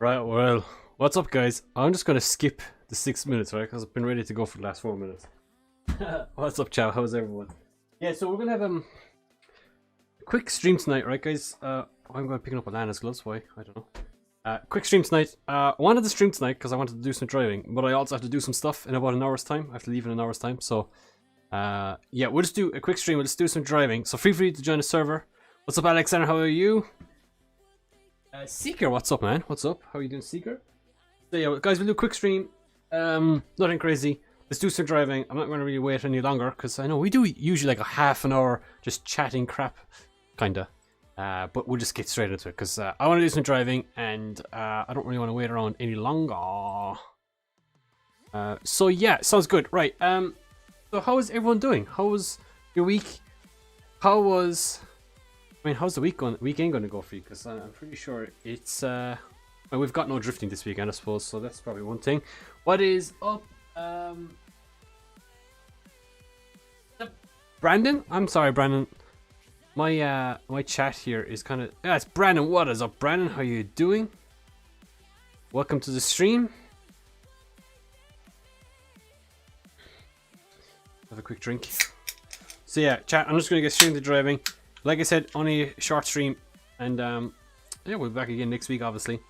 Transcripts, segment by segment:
Right, well, what's up guys? I'm just gonna skip the 6 minutes, right? Because I've been ready to go for the last 4 minutes. What's up, chow? How's everyone? Yeah, so we're gonna have a quick stream tonight, right guys? I'm gonna pick up Alana's gloves, why? I don't know. Quick stream tonight. I wanted to stream tonight because I wanted to do some driving, but I also have to do some stuff in about an hour's time. I have to leave in an hour's time, so yeah, we'll just do a quick stream. We'll just do some driving, so feel free to join the server. What's up, Alexander? How are you? Seeker, what's up, man? What's up? How are you doing, Seeker? So yeah, guys, we'll do a quick stream. Nothing crazy. Let's do some driving. I'm not going to really wait any longer because I know we do usually like a half an hour just chatting crap, kinda. But we'll just get straight into it because I want to do some driving and I don't really want to wait around any longer. So yeah, sounds good. Right. So how is everyone doing? How was your week? How was... I mean, how's the weekend going to go for you? Because I'm pretty sure it's... well, we've got no drifting this weekend, I suppose, so that's probably one thing. What is up? Brandon? I'm sorry, Brandon. My chat here is kind of... Yeah, it's Brandon. What is up, Brandon? How you doing? Welcome to the stream. Have a quick drink. So yeah, chat, I'm just going to get straight into driving. Like I said, only a short stream, and yeah, we'll be back again next week, obviously.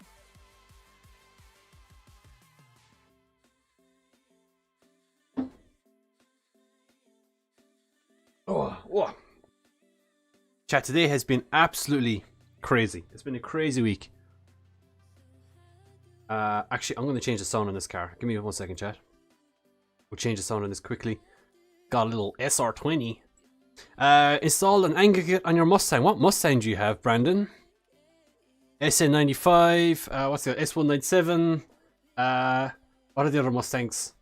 Oh. Chat, today has been absolutely crazy. It's been a crazy week. Actually, I'm going to change the sound on this car. Give me 1 second, chat. We'll change the sound on this quickly. Got a little SR20. Install an aggregate on your Mustang. What Mustang do you have, Brandon? SN95, what's the S197, what are the other Mustangs?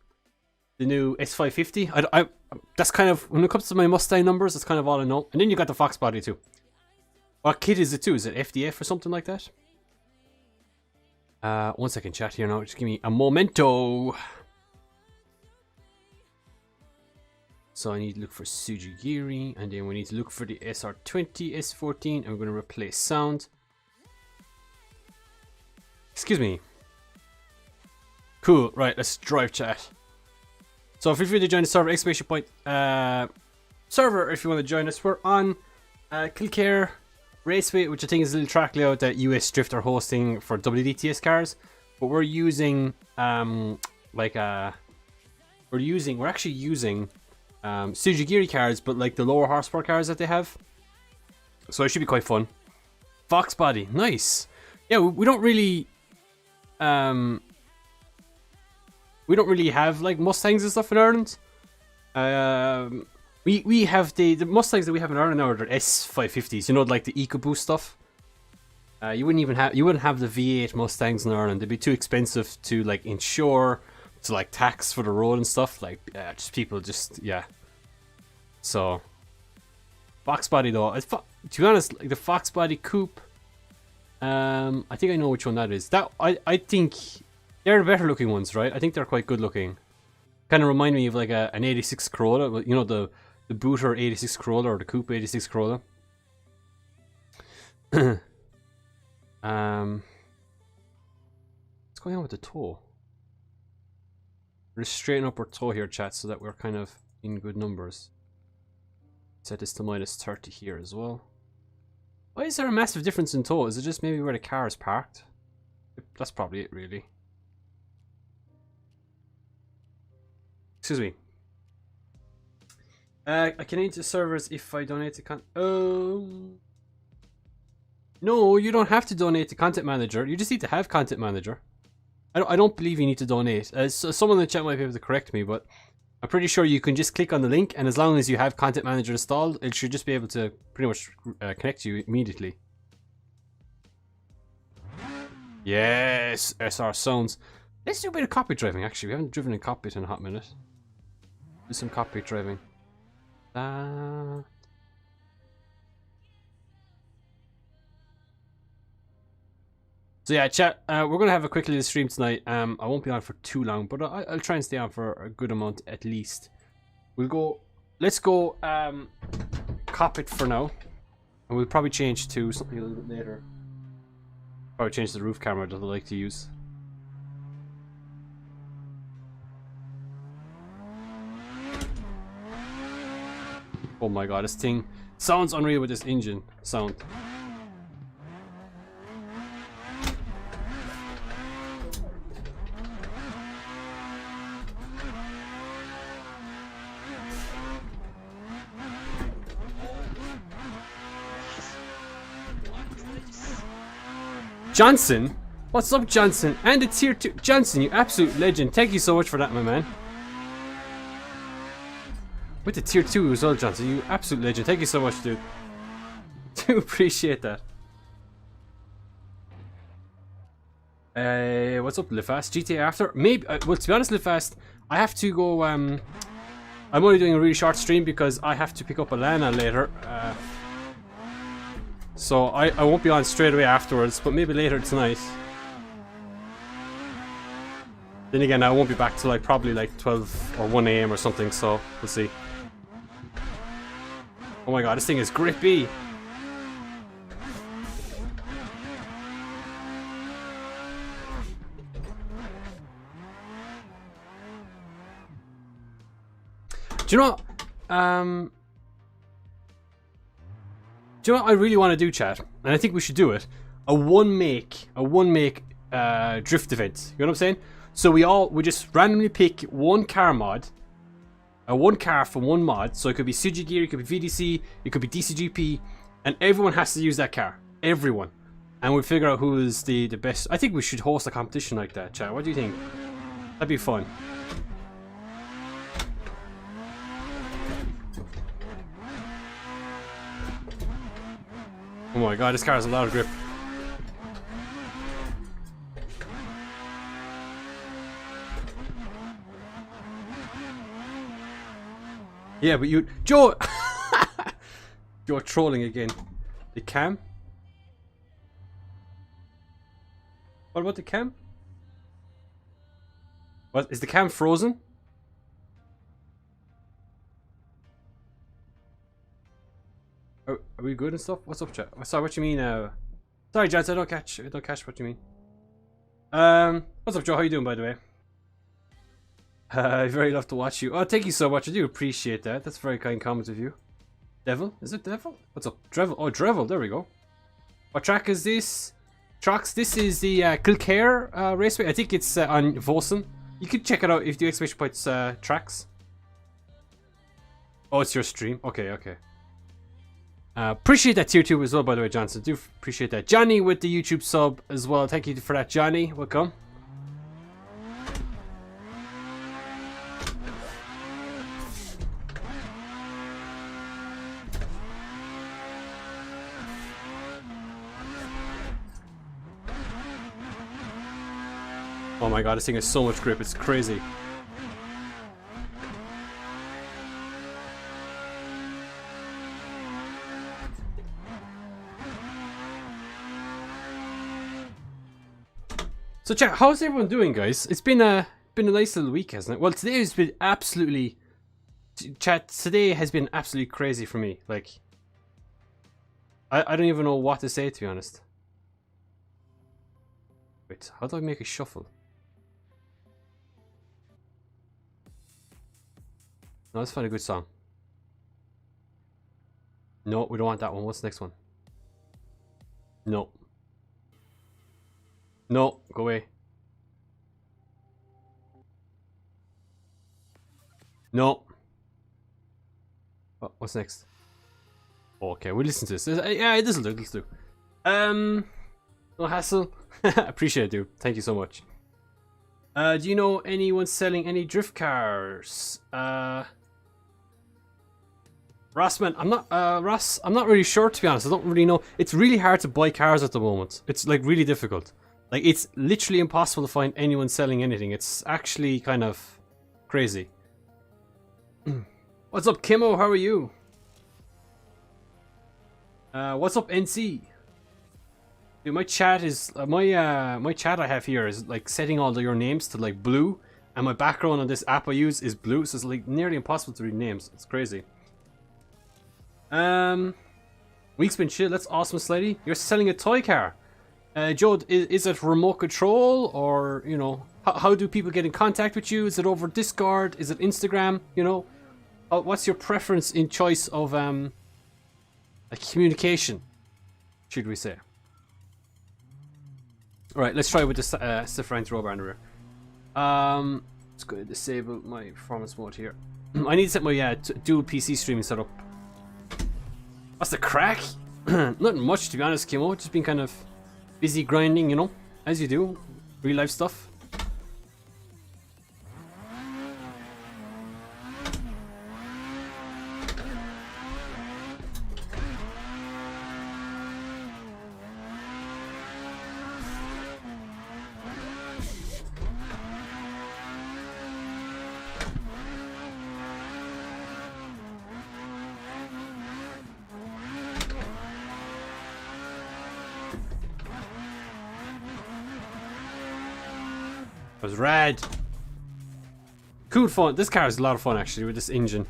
The new S550? I that's kind of, when it comes to my Mustang numbers, that's kind of all I know. And then you got the Fox body too. What kit is it too? Is it FDF or something like that? 1 second, chat here now, just give me a momento. So I need to look for Sujigiri, and then we need to look for the SR20, S14, and we're going to replace sound. Excuse me. Cool, right, let's drive, chat. So feel free to join the server, exclamation point, server if you want to join us. We're on Kilcare Raceway, which I think is a little track layout that US Drift are hosting for WDTS cars. But we're using, we're actually using Sujigiri cars, but like the lower horsepower cars that they have, so it should be quite fun. Fox body, nice. Yeah, we don't really have like Mustangs and stuff in Ireland. We have the Mustangs that we have in Ireland now are S550s. You know, like the EcoBoost stuff. You wouldn't have the V8 Mustangs in Ireland. They'd be too expensive to like insure, to like tax for the road and stuff. Like just people just yeah. So Fox body though, to be honest, like the Fox body coupe. I think I know which one that is. That I think they're the better looking ones, right? I think they're quite good looking. Kind of remind me of like an 86 Corolla, you know, the Booter 86 Corolla or the coupe 86 Corolla. What's going on with the toe? Let's straighten up our toe here, chat, so that we're kind of in good numbers. Set this to -30 here as well. Why is there a massive difference in toe? Is it just maybe where the car is parked? That's probably it, really. Excuse me. I can enter servers if I donate to no, you don't have to donate to Content Manager. You just need to have Content Manager. I don't believe you need to donate. So someone in the chat might be able to correct me, but I'm pretty sure you can just click on the link, and as long as you have Content Manager installed, it should just be able to pretty much connect you immediately. Yes, SR sounds. Let's do a bit of cockpit driving, actually. We haven't driven in cockpit in a hot minute. Do some cockpit driving. So yeah, chat, we're going to have a quick little stream tonight. I won't be on for too long, but I'll try and stay on for a good amount at least. Let's go cockpit for now. And we'll probably change to something a little bit later. Probably change the roof camera that I like to use. Oh my god, this thing sounds unreal with this engine sound. Johnson? What's up, Johnson? And the tier 2. Johnson, you absolute legend. Thank you so much for that, my man. With the tier 2 as well, Johnson. You absolute legend. Thank you so much, dude. Do appreciate that. What's up, Livefast? GTA after? Maybe. Well, to be honest, Livefast, I have to go. I'm only doing a really short stream because I have to pick up Alana later. So I won't be on straight away afterwards, but maybe later tonight. Then again, I won't be back till like probably like 12 or 1 AM or something, so we'll see. Oh my god, this thing is grippy. Do you know what? Do you know what I really want to do, chat? And I think we should do it. A one make drift event. You know what I'm saying? So we just randomly pick one car mod, one car from one mod. So it could be CG Gear, it could be VDC, it could be DCGP, and everyone has to use that car. Everyone. And we'll figure out who is the best. I think we should host a competition like that, chat. What do you think? That'd be fun. Oh my god, this car has a lot of grip. Yeah, but you... Joe! You're trolling again. The cam? What about the cam? What? Is the cam frozen? Are we good and stuff? What's up, chat? Sorry, what you mean? Sorry, Jans, I don't catch what you mean. What's up, Joe? How you doing, by the way? I very love to watch you. Oh, thank you so much. I do appreciate that. That's a very kind comment of you. Devil? Is it Devil? What's up? Drevel? Oh, Drevel. There we go. What track is this? Tracks. This is the Kilcare Raceway. I think it's on Vosen. You can check it out if the exclamation points tracks. Oh, it's your stream. Okay, okay. Appreciate that tier 2 as well, by the way, Johnson. Do appreciate that. Johnny with the YouTube sub as well. Thank you for that, Johnny. Welcome. Oh my god, this thing has so much grip, it's crazy. So chat, how's everyone doing, guys? It's been a nice little week, hasn't it? Well, today has been absolutely... Chat, today has been absolutely crazy for me. Like, I don't even know what to say, to be honest. Wait, how do I make a shuffle? No, let's find a good song. No, we don't want that one. What's the next one? No. No, go away. No. Oh, what's next? Okay, we'll listen to this. Yeah, this'll do, this'll do. No hassle. Appreciate it, dude. Thank you so much. Do you know anyone selling any drift cars? Ross, man, Ross, I'm not really sure, to be honest. I don't really know. It's really hard to buy cars at the moment. It's like really difficult. Like, it's literally impossible to find anyone selling anything. It's actually kind of crazy. What's up, Kimo? How are you? What's up, NC? Dude, my chat is my chat I have here is like setting all your names to like blue, and my background on this app I use is blue, so it's like nearly impossible to read names. It's crazy. Week's been chill. That's awesome, Slidey. You're selling a toy car. Joe, is it remote control, or, you know, how do people get in contact with you? Is it over Discord? Is it Instagram? You know, what's your preference in choice of a communication, should we say? All right, let's try with the Sifran Throwbar in the rear. Let's go to disable my performance mode here. I need to set my dual PC streaming set up. What's the crack? Nothing much, to be honest, Kimo. Just been kind of busy grinding, you know, as you do. Real life stuff. Was rad. Cool fun. This car is a lot of fun actually with this engine.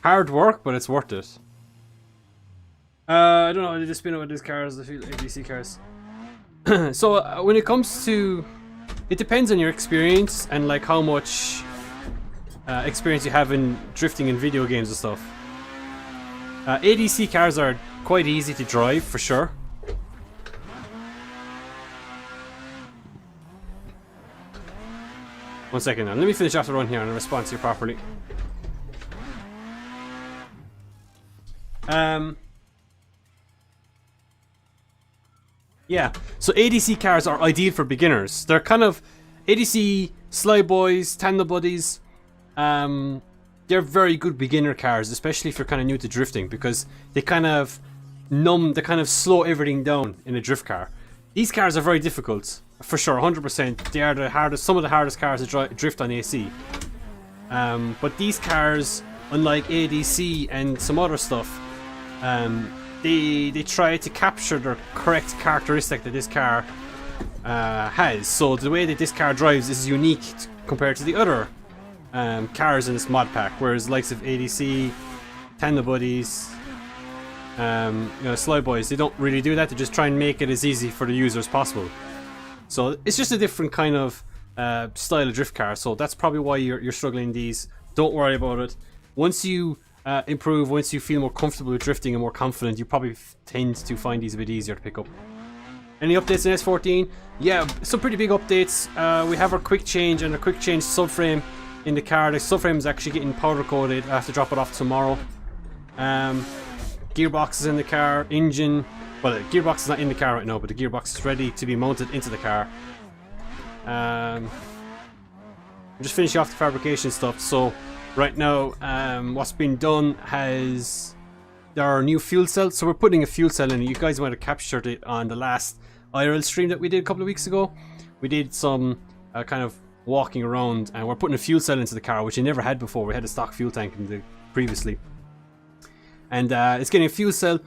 Hard work, but it's worth it. I don't know. I just been with these cars, the ADC cars. So when it comes to, it depends on your experience and like how much experience you have in drifting in video games and stuff. ADC cars are quite easy to drive for sure. One second now. Let me finish off the run here and respond to you properly. Yeah, so ADC cars are ideal for beginners. They're kind of ADC, Sly Boys, Tandem Buddies. They're very good beginner cars, especially if you're kind of new to drifting, because they kind of they kind of slow everything down in a drift car. These cars are very difficult. For sure, 100%. They are the hardest, some of the hardest cars to drift on AC. But these cars, unlike ADC and some other stuff, they try to capture the correct characteristic that this car has. So the way that this car drives is unique compared to the other cars in this mod pack. Whereas the likes of ADC, Tandem Buddies, you know, Sly Boys, they don't really do that. They just try and make it as easy for the user as possible. So it's just a different kind of style of drift car. So that's probably why you're struggling in these. Don't worry about it. Once you improve, once you feel more comfortable with drifting and more confident, you probably tend to find these a bit easier to pick up. Any updates in S14? Yeah, some pretty big updates. We have our quick change and a quick change subframe in the car. The subframe is actually getting powder coated. I have to drop it off tomorrow. Gearbox is in the car. Engine. Well, the gearbox is not in the car right now, but the gearbox is ready to be mounted into the car. I'm just finishing off the fabrication stuff. So right now, what's been done there are new fuel cells. So we're putting a fuel cell in. You guys might have captured it on the last IRL stream that we did a couple of weeks ago. We did some kind of walking around, and we're putting a fuel cell into the car, which I never had before. We had a stock fuel tank in the previously, and it's getting a fuel cell.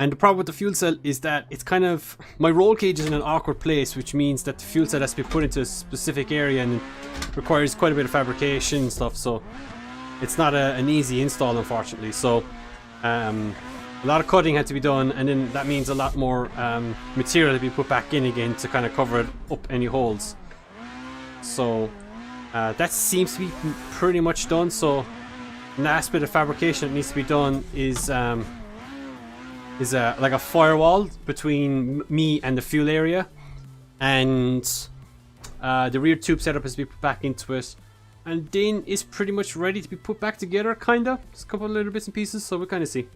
And the problem with the fuel cell is that it's kind of, my roll cage is in an awkward place, which means that the fuel cell has to be put into a specific area and requires quite a bit of fabrication and stuff. So it's not an easy install, unfortunately. So a lot of cutting had to be done, and then that means a lot more material to be put back in again to kind of cover up any holes. So that seems to be pretty much done. So the last bit of fabrication that needs to be done is like a firewall between me and the fuel area, and the rear tube setup has to be put back into it, and then it's pretty much ready to be put back together, kinda. Just a couple of little bits and pieces, so we'll kind of see.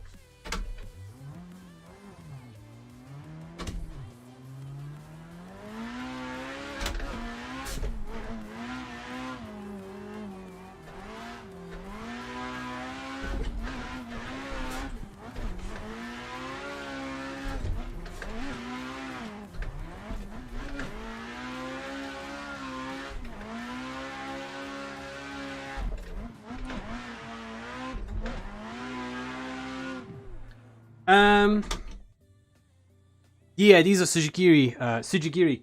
Yeah, these are Sujigiri.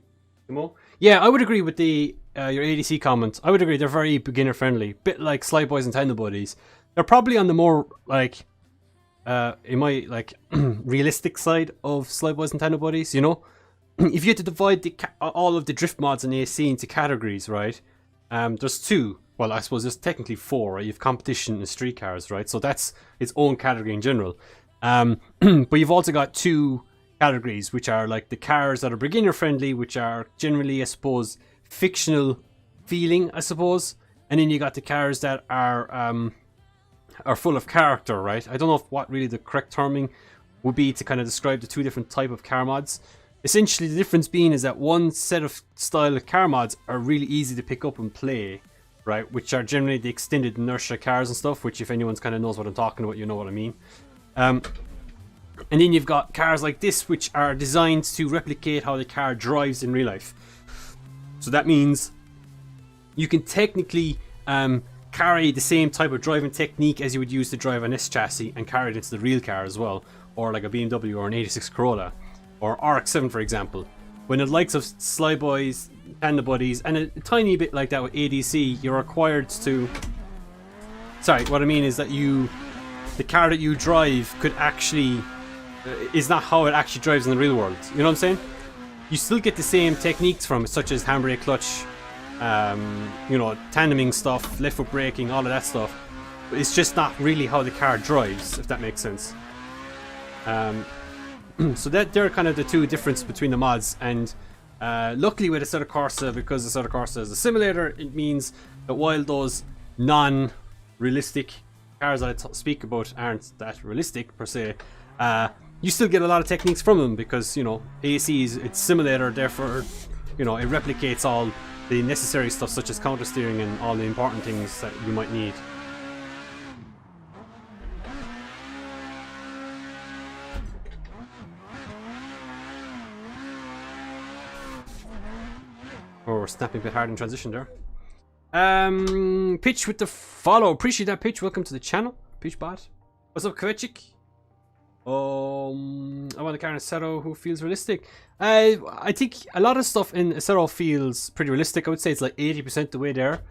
Yeah, I would agree with the your ADC comment. I would agree, they're very beginner friendly, bit like Sly Boys and Tender Buddies. They're probably on the more like in my like realistic side of Sly Boys and Tender Buddies. You know, if you had to divide all of the drift mods and AC into categories, right? There's two. Well, I suppose there's technically four. Right? You have competition and street cars, right? So that's its own category in general. But you've also got two categories, which are like the cars that are beginner friendly, which are generally, I suppose, fictional feeling, I suppose, and then you got the cars that are full of character, right? I don't know what really the correct terming would be to kind of describe the two different type of car mods. Essentially, the difference being is that one set of style of car mods are really easy to pick up and play, right? Which are generally the extended inertia cars and stuff, which if anyone's kind of knows what I'm talking about, you know what I mean. And then you've got cars like this, which are designed to replicate how the car drives in real life. So that means you can technically carry the same type of driving technique as you would use to drive an S chassis and carry it into the real car as well, or like a BMW or an 86 Corolla or RX-7, for example. When the likes of Sly Boys, Tender Buddies, and a tiny bit like that with ADC, you're required to... Sorry, what I mean is that the car that you drive could actually... is not how it actually drives in the real world. You know what I'm saying? You still get the same techniques from it, such as handbrake, clutch, you know, tandeming stuff, left foot braking, all of that stuff. But it's just not really how the car drives, if that makes sense. So that they're kind of the two differences between the mods. And luckily with Assetto Corsa, because Assetto Corsa is a simulator, it means that while those non-realistic cars that I speak about aren't that realistic per se, you still get a lot of techniques from them, because, you know, AC is it's simulator, therefore, you know, it replicates all the necessary stuff such as counter steering and all the important things that you might need. Oh, we're snapping a bit hard in transition there. Pitch with the follow. Appreciate that, Pitch. Welcome to the channel, Pitchbot. What's up, Kvechik? I want a car in Assetto who feels realistic. I think a lot of stuff in Assetto feels pretty realistic. I would say it's like 80% the way there.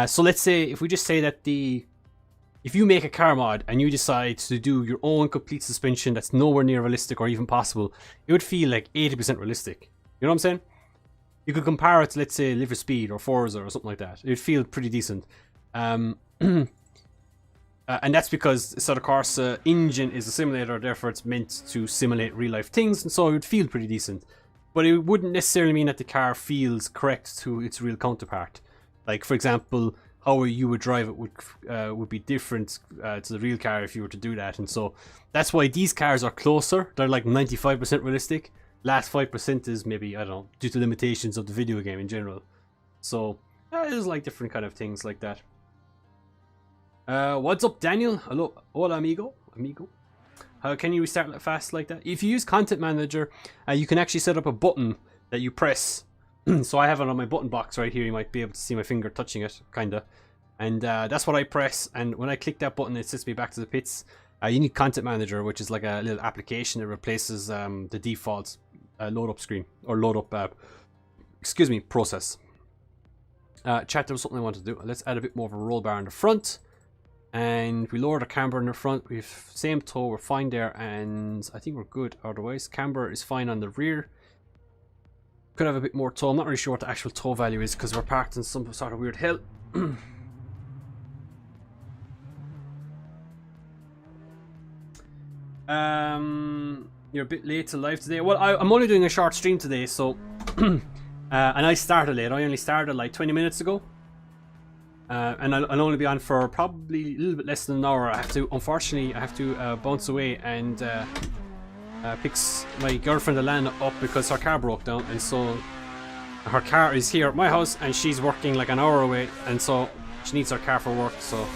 So let's say, if we just say that if you make a car mod and you decide to do your own complete suspension that's nowhere near realistic or even possible, it would feel like 80% realistic. You know what I'm saying? You could compare it to, let's say, Live for Speed or Forza or something like that. It would feel pretty decent. And that's because Assetto Corsa engine is a simulator, therefore it's meant to simulate real life things, and so it would feel pretty decent. But it wouldn't necessarily mean that the car feels correct to its real counterpart. Like, for example, how you would drive it would be different to the real car if you were to do that. And so that's why these cars are closer. They're like 95% realistic. Last 5% is maybe, I don't know, due to limitations of the video game in general. So there's like different kind of things like that. What's up, Daniel? Hello, hola, amigo. How can you restart fast like that? If you use Content Manager, you can actually set up a button that you press So I have it on my button box right here. You might be able to see my finger touching it, kinda. And that's what I press, and when I click that button, it sets me back to the pits. You need Content Manager, which is like a little application that replaces the default load up screen, or load up, excuse me, process. Chat, there was something I wanted to do. Let's add a bit more of a roll bar in the front. And we lower the camber in the front. We have same toe, we're fine there, and I think we're good otherwise. Camber is fine on the rear. Could have a bit more toe. I'm not really sure what the actual toe value is because we're parked in some sort of weird hill. You're a bit late to live today. Well, I'm only doing a short stream today, so and I started late. I only started like 20 minutes ago, and I'll only be on for probably a little bit less than an hour. Unfortunately, I have to bounce away and pick my girlfriend Alana up because her car broke down, and so her car is here at my house, and she's working like an hour away, and so she needs her car for work. So.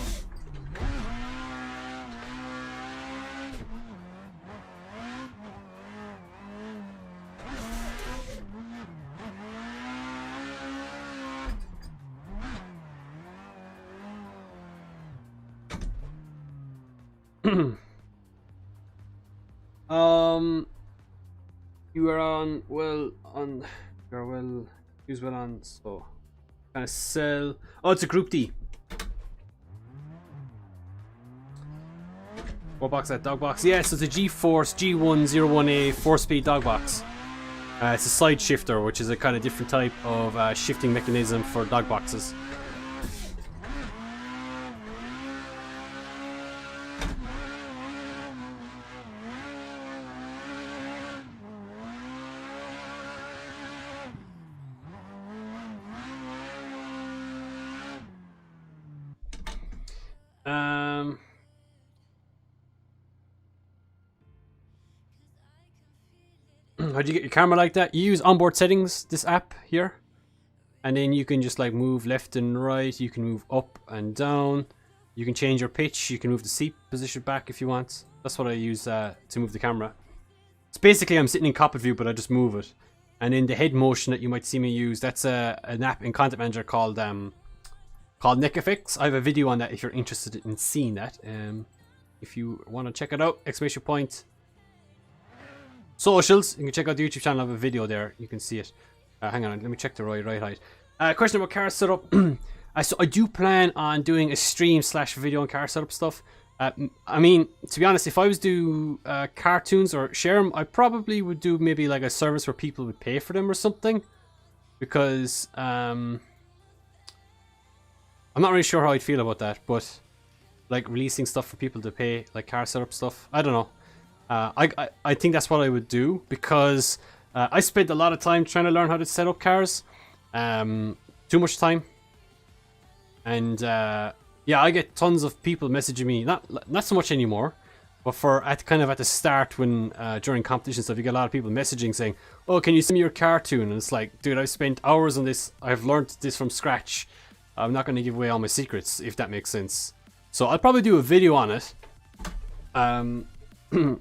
You are on you're well use well on, so kind of sell. Oh, it's a Group D. What box that? Dog box? Yeah, so it's a GeForce G101A 4-speed dog box. It's a side shifter, which is a kind of different type of shifting mechanism for dog boxes. How do you get your camera like that? You use onboard settings, this app here, and then you can just like move left and right. You can move up and down. You can change your pitch. You can move the seat position back if you want. That's what I use to move the camera. It's basically I'm sitting in cockpit view, but I just move it. And in the head motion that you might see me use, that's an app in Content Manager called Neck Effects. I have a video on that if you're interested in seeing that. If you want to check it out, exclamation point. Socials, you can check out the YouTube channel. I have a video there, you can see it. Hang on, let me check the right height. Question about car setup. So I do plan on doing a stream / video on car setup stuff. I mean, to be honest, if I was to do cartoons or share them, I probably would do maybe like a service where people would pay for them or something. Because I'm not really sure how I'd feel about that, but like releasing stuff for people to pay, like car setup stuff, I don't know. I think that's what I would do because I spent a lot of time trying to learn how to set up cars. Too much time. And yeah, I get tons of people messaging me, not so much anymore, but at the start when during competition stuff, you get a lot of people messaging saying, "Oh, can you send me your cartoon?" And it's like, dude, I've spent hours on this. I've learned this from scratch. I'm not going to give away all my secrets, if that makes sense. So I'll probably do a video on it.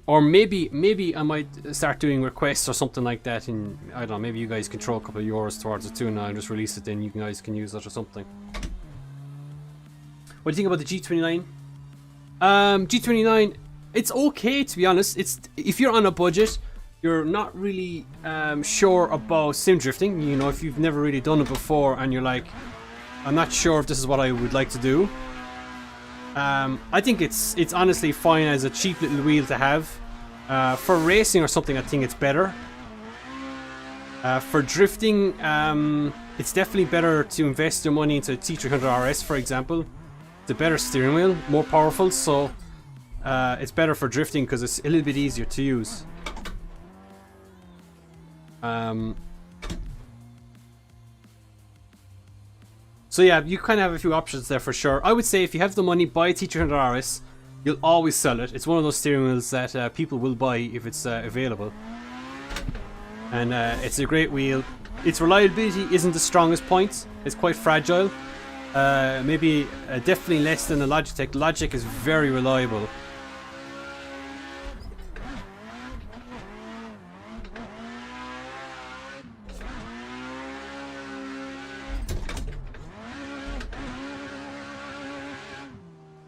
Or maybe I might start doing requests or something like that, and I don't know, maybe you guys can throw a couple of euros towards it too, and I'll just release it, then you guys can use it or something. What do you think about the G29? G29, it's okay, to be honest. If you're on a budget, you're not really sure about sim drifting, you know, if you've never really done it before and you're like, I'm not sure if this is what I would like to do. I think it's honestly fine as a cheap little wheel to have. For racing or something, I think it's better. For drifting, it's definitely better to invest your money into a T300 RS, for example. It's a better steering wheel, more powerful, so it's better for drifting because it's a little bit easier to use. So yeah, you kind of have a few options there for sure. I would say if you have the money, buy a T300 RS. You'll always sell it. It's one of those steering wheels that people will buy if it's available. And it's a great wheel. Its reliability isn't the strongest point. It's quite fragile. Maybe definitely less than the Logitech. Logitech is very reliable.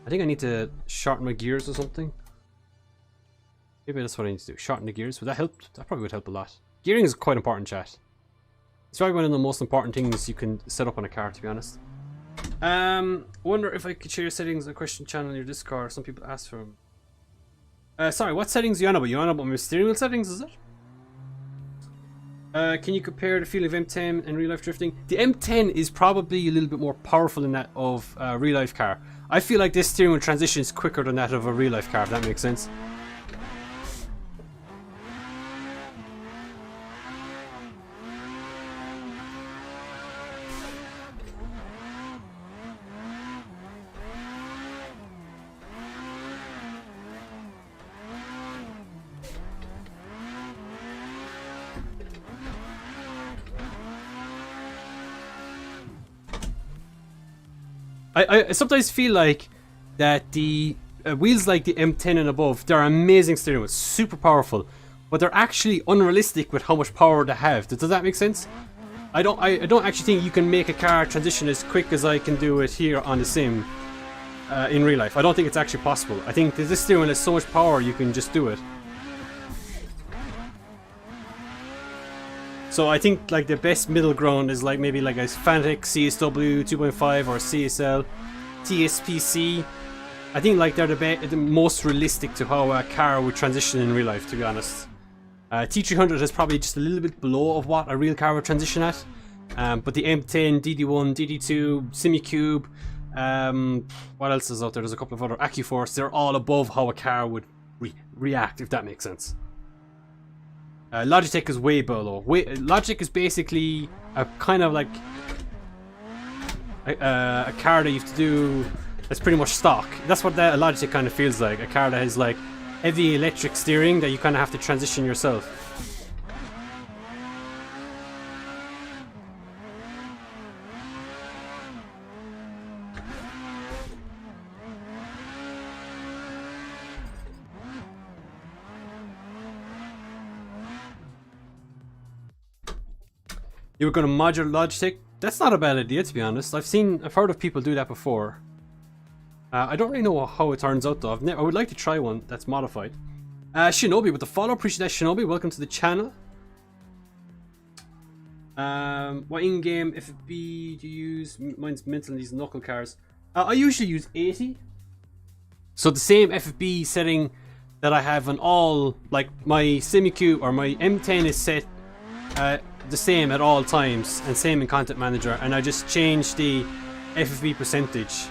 I think I need to shorten my gears or something. Maybe that's what I need to do. Shorten the gears. Would that help? That probably would help a lot. Gearing is quite important, chat. It's probably one of the most important things you can set up on a car, to be honest. Wonder if I could share your settings on the question channel in your Discord. Some people ask for them. Sorry, what settings are you on about? You on about my steering wheel settings, is it? Can you compare the feeling of M10 and real life drifting? The M10 is probably a little bit more powerful than that of a real life car. I feel like this steering wheel transition is quicker than that of a real life car, if that makes sense. I sometimes feel like that the wheels like the M10 and above, they're amazing steering wheels, super powerful, but they're actually unrealistic with how much power they have. Does that make sense? I don't actually think you can make a car transition as quick as I can do it here on the sim in real life. I don't think it's actually possible. I think that this steering wheel has so much power you can just do it. So I think like the best middle ground is like maybe like a Fanatec CSW 2.5 or CSL TSPC. I think like they're the most realistic to how a car would transition in real life, to be honest. T300 is probably just a little bit below of what a real car would transition at. But the M10, DD1, DD2, SimiCube, what else is out there? There's a couple of other AccuForce. They're all above how a car would react, if that makes sense. Logitech is way below. Logitech is basically a kind of like a car that you have to do that's pretty much stock. That's what that Logitech kind of feels like. A car that has like heavy electric steering that you kind of have to transition yourself. You were going to mod your Logitech? That's not a bad idea, to be honest. I've heard of people do that before. I don't really know how it turns out though. I would like to try one that's modified. Shinobi with the follow, appreciate that, Shinobi. Welcome to the channel. What in-game FFB do you use? Mine's mental in these knuckle cars. I usually use 80. So the same FFB setting that I have on all, like my SimiCube or my M10 is set the same at all times, and same in Content Manager, and I just change the FFB percentage.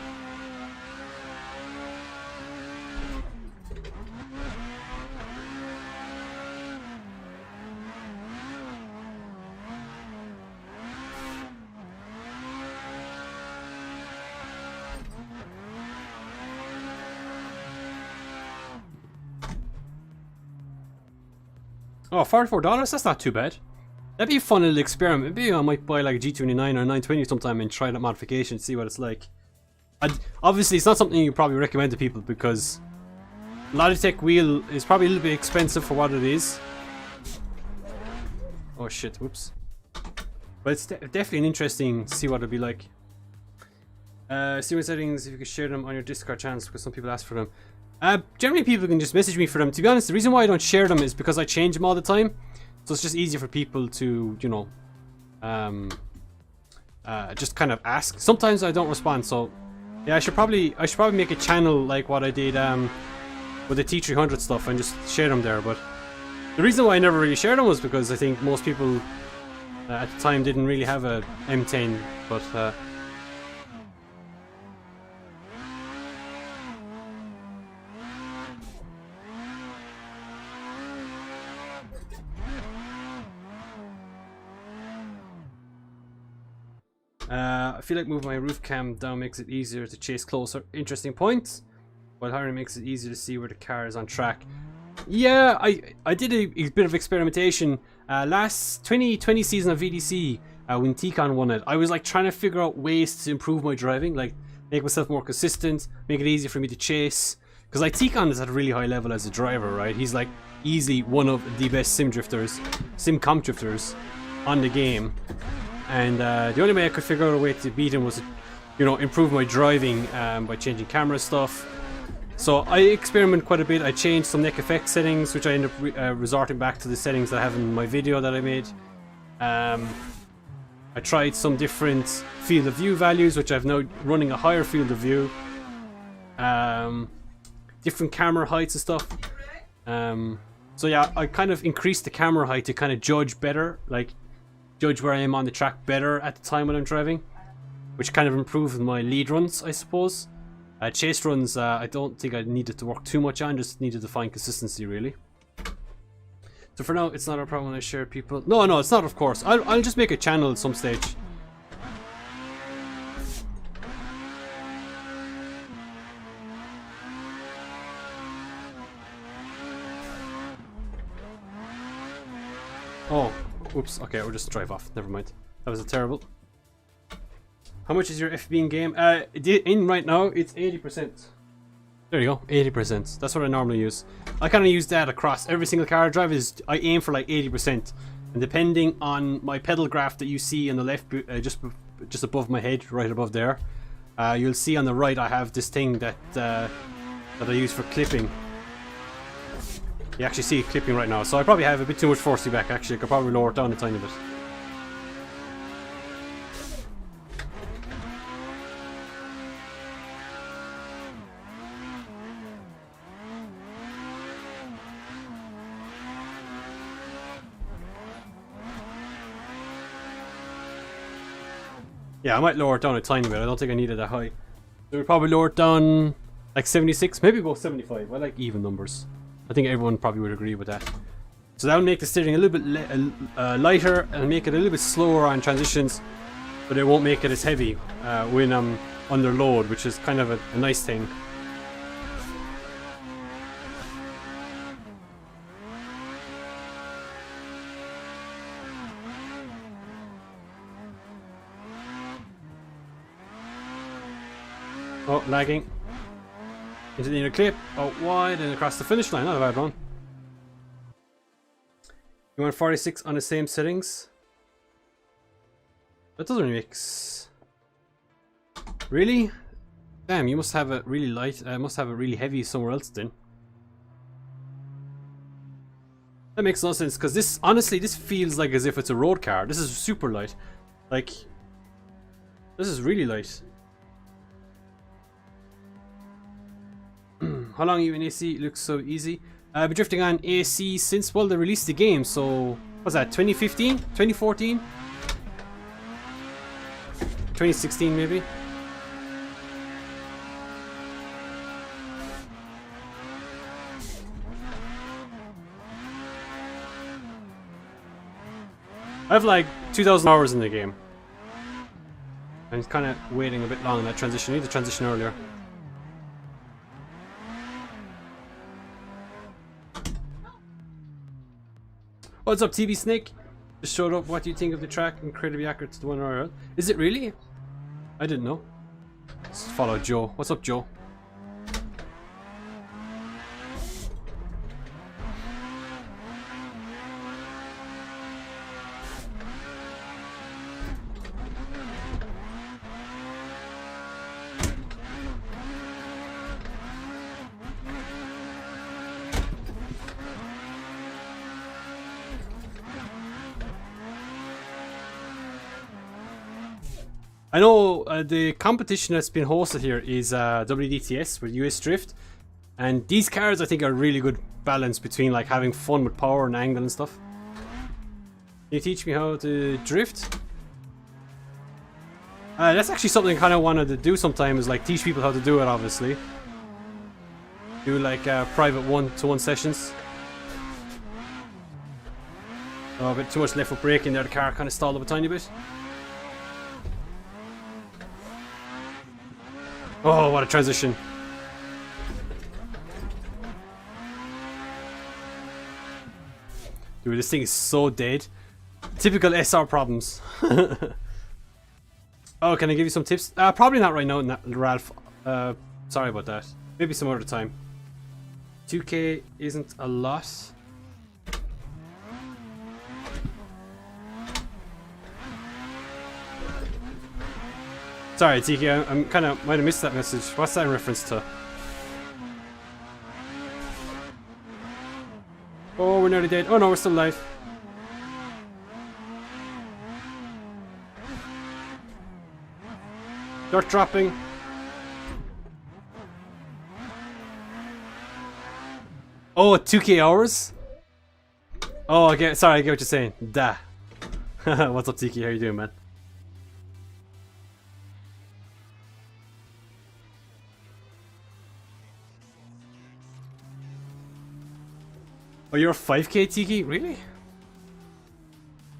Oh, $44? That's not too bad. That'd be a fun little experiment. Maybe I might buy like a G29 or 920 sometime and try that modification, see what it's like. Obviously, it's not something you probably recommend to people because Logitech wheel is probably a little bit expensive for what it is. Oh shit, whoops. But it's definitely an interesting to see what it'd be like. Steering settings, if you could share them on your Discord channels because some people ask for them. Generally people can just message me for them. To be honest, the reason why I don't share them is because I change them all the time. So it's just easier for people to, you know, just kind of ask. Sometimes I don't respond, so yeah, I should probably make a channel like what I did with the T300 stuff and just share them there. But the reason why I never really shared them was because I think most people at the time didn't really have a M10, but I feel like moving my roof cam down makes it easier to chase closer. Interesting point. While hiring makes it easier to see where the car is on track. Yeah, I did a bit of experimentation last 2020 season of VDC when Tikon won it. I was like trying to figure out ways to improve my driving, like make myself more consistent, make it easier for me to chase. Because like Tikon is at a really high level as a driver, right? He's like easily one of the best sim comp drifters on the game. And the only way I could figure out a way to beat him was you know, improve my driving by changing camera stuff. So I experiment quite a bit. I changed some neck effect settings, which I end up resorting back to the settings that I have in my video that I made. I tried some different field of view values, which I've now running a higher field of view. Different camera heights and stuff. So yeah, I kind of increased the camera height to kind of judge better, like judge where I am on the track better at the time when I'm driving, which kind of improved my lead runs, I suppose. Chase runs, I don't think I needed to work too much on, just needed to find consistency really. So for now, it's not a problem when I share people. No, it's not, of course. I'll just make a channel at some stage. Oh, oops. Okay, we'll just drive off. Never mind. That was a terrible. How much is your FB in game? In right now, it's 80%. There you go, 80%. That's what I normally use. I kind of use that across every single car I drive. I aim for like 80%, and depending on my pedal graph that you see on the left, just above my head, right above there, you'll see on the right I have this thing that I use for clipping. You actually see it clipping right now, so I probably have a bit too much force feedback. Actually, I could probably lower it down a tiny bit. Yeah, I might lower it down a tiny bit. I don't think I need it that high. So we'll probably lower it down like 76, maybe go 75. I like even numbers. I think everyone probably would agree with that. So that'll make the steering a little bit lighter and make it a little bit slower on transitions, but it won't make it as heavy when I'm under load, which is kind of a nice thing. Oh, lagging. Into the inner clip, out wide and across the finish line. Not a bad run. You want 46 on the same settings? That doesn't mix. Really? Damn, you must have a really light, must have a really heavy somewhere else then. That makes no sense, because this, honestly, this feels like as if it's a road car. This is super light. Like, this is really light. How long are you in AC? It looks so easy. I've been drifting on AC since, well, they released the game, so what's that, 2015? 2014? 2016 maybe? I have like 2,000 hours in the game. And it's kind of waiting a bit long in that transition. I need to transition earlier. What's up, TB Snake? Just showed up. What do you think of the track? Incredibly accurate to the one IRL. Is it really? I didn't know. Let's follow Joe. What's up, Joe? I know the competition that's been hosted here is WDTS with US Drift, and these cars I think are really good balance between like having fun with power and angle and stuff. Can you teach me how to drift? That's actually something I kind of wanted to do sometime, is like teach people how to do it, obviously. Do like private one-to-one sessions. Oh, a bit too much left foot braking there, the car kind of stalled up a tiny bit. Oh, what a transition. Dude, this thing is so dead. Typical SR problems. Oh, can I give you some tips? Probably not right now, Ralph. Sorry about that. Maybe some other time. 2K isn't a lot. Sorry, Tiki, I'm kind of might have missed that message. What's that in reference to? Oh, we're nearly dead. Oh no, we're still alive. Dirt dropping. Oh, 2k hours? Oh, okay. Sorry, I get what you're saying. Da. What's up, Tiki? How you doing, man? Oh, you're a 5k, Tiki? Really?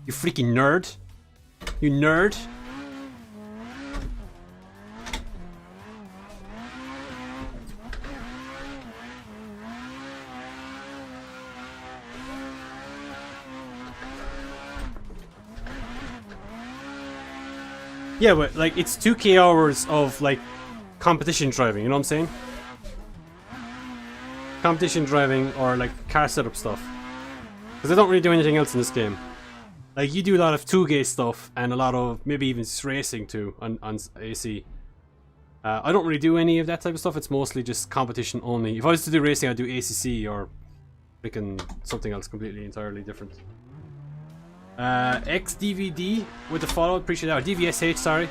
You freaking nerd. You nerd. Yeah, but like it's 2k hours of like competition driving, you know what I'm saying? Competition driving or like car setup stuff. Because I don't really do anything else in this game. Like you do a lot of 2K stuff and a lot of maybe even racing too on AC. I don't really do any of that type of stuff, it's mostly just competition only. If I was to do racing I'd do ACC or freaking something else completely entirely different. XDVD with the follow, appreciate that. Or DVSH, sorry.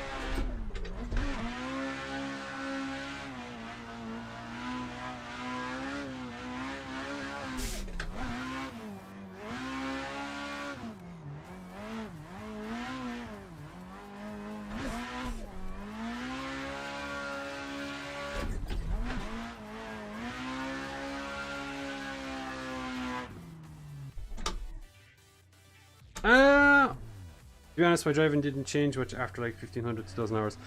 To be honest, my driving didn't change much after like 1500 to 2000 hours.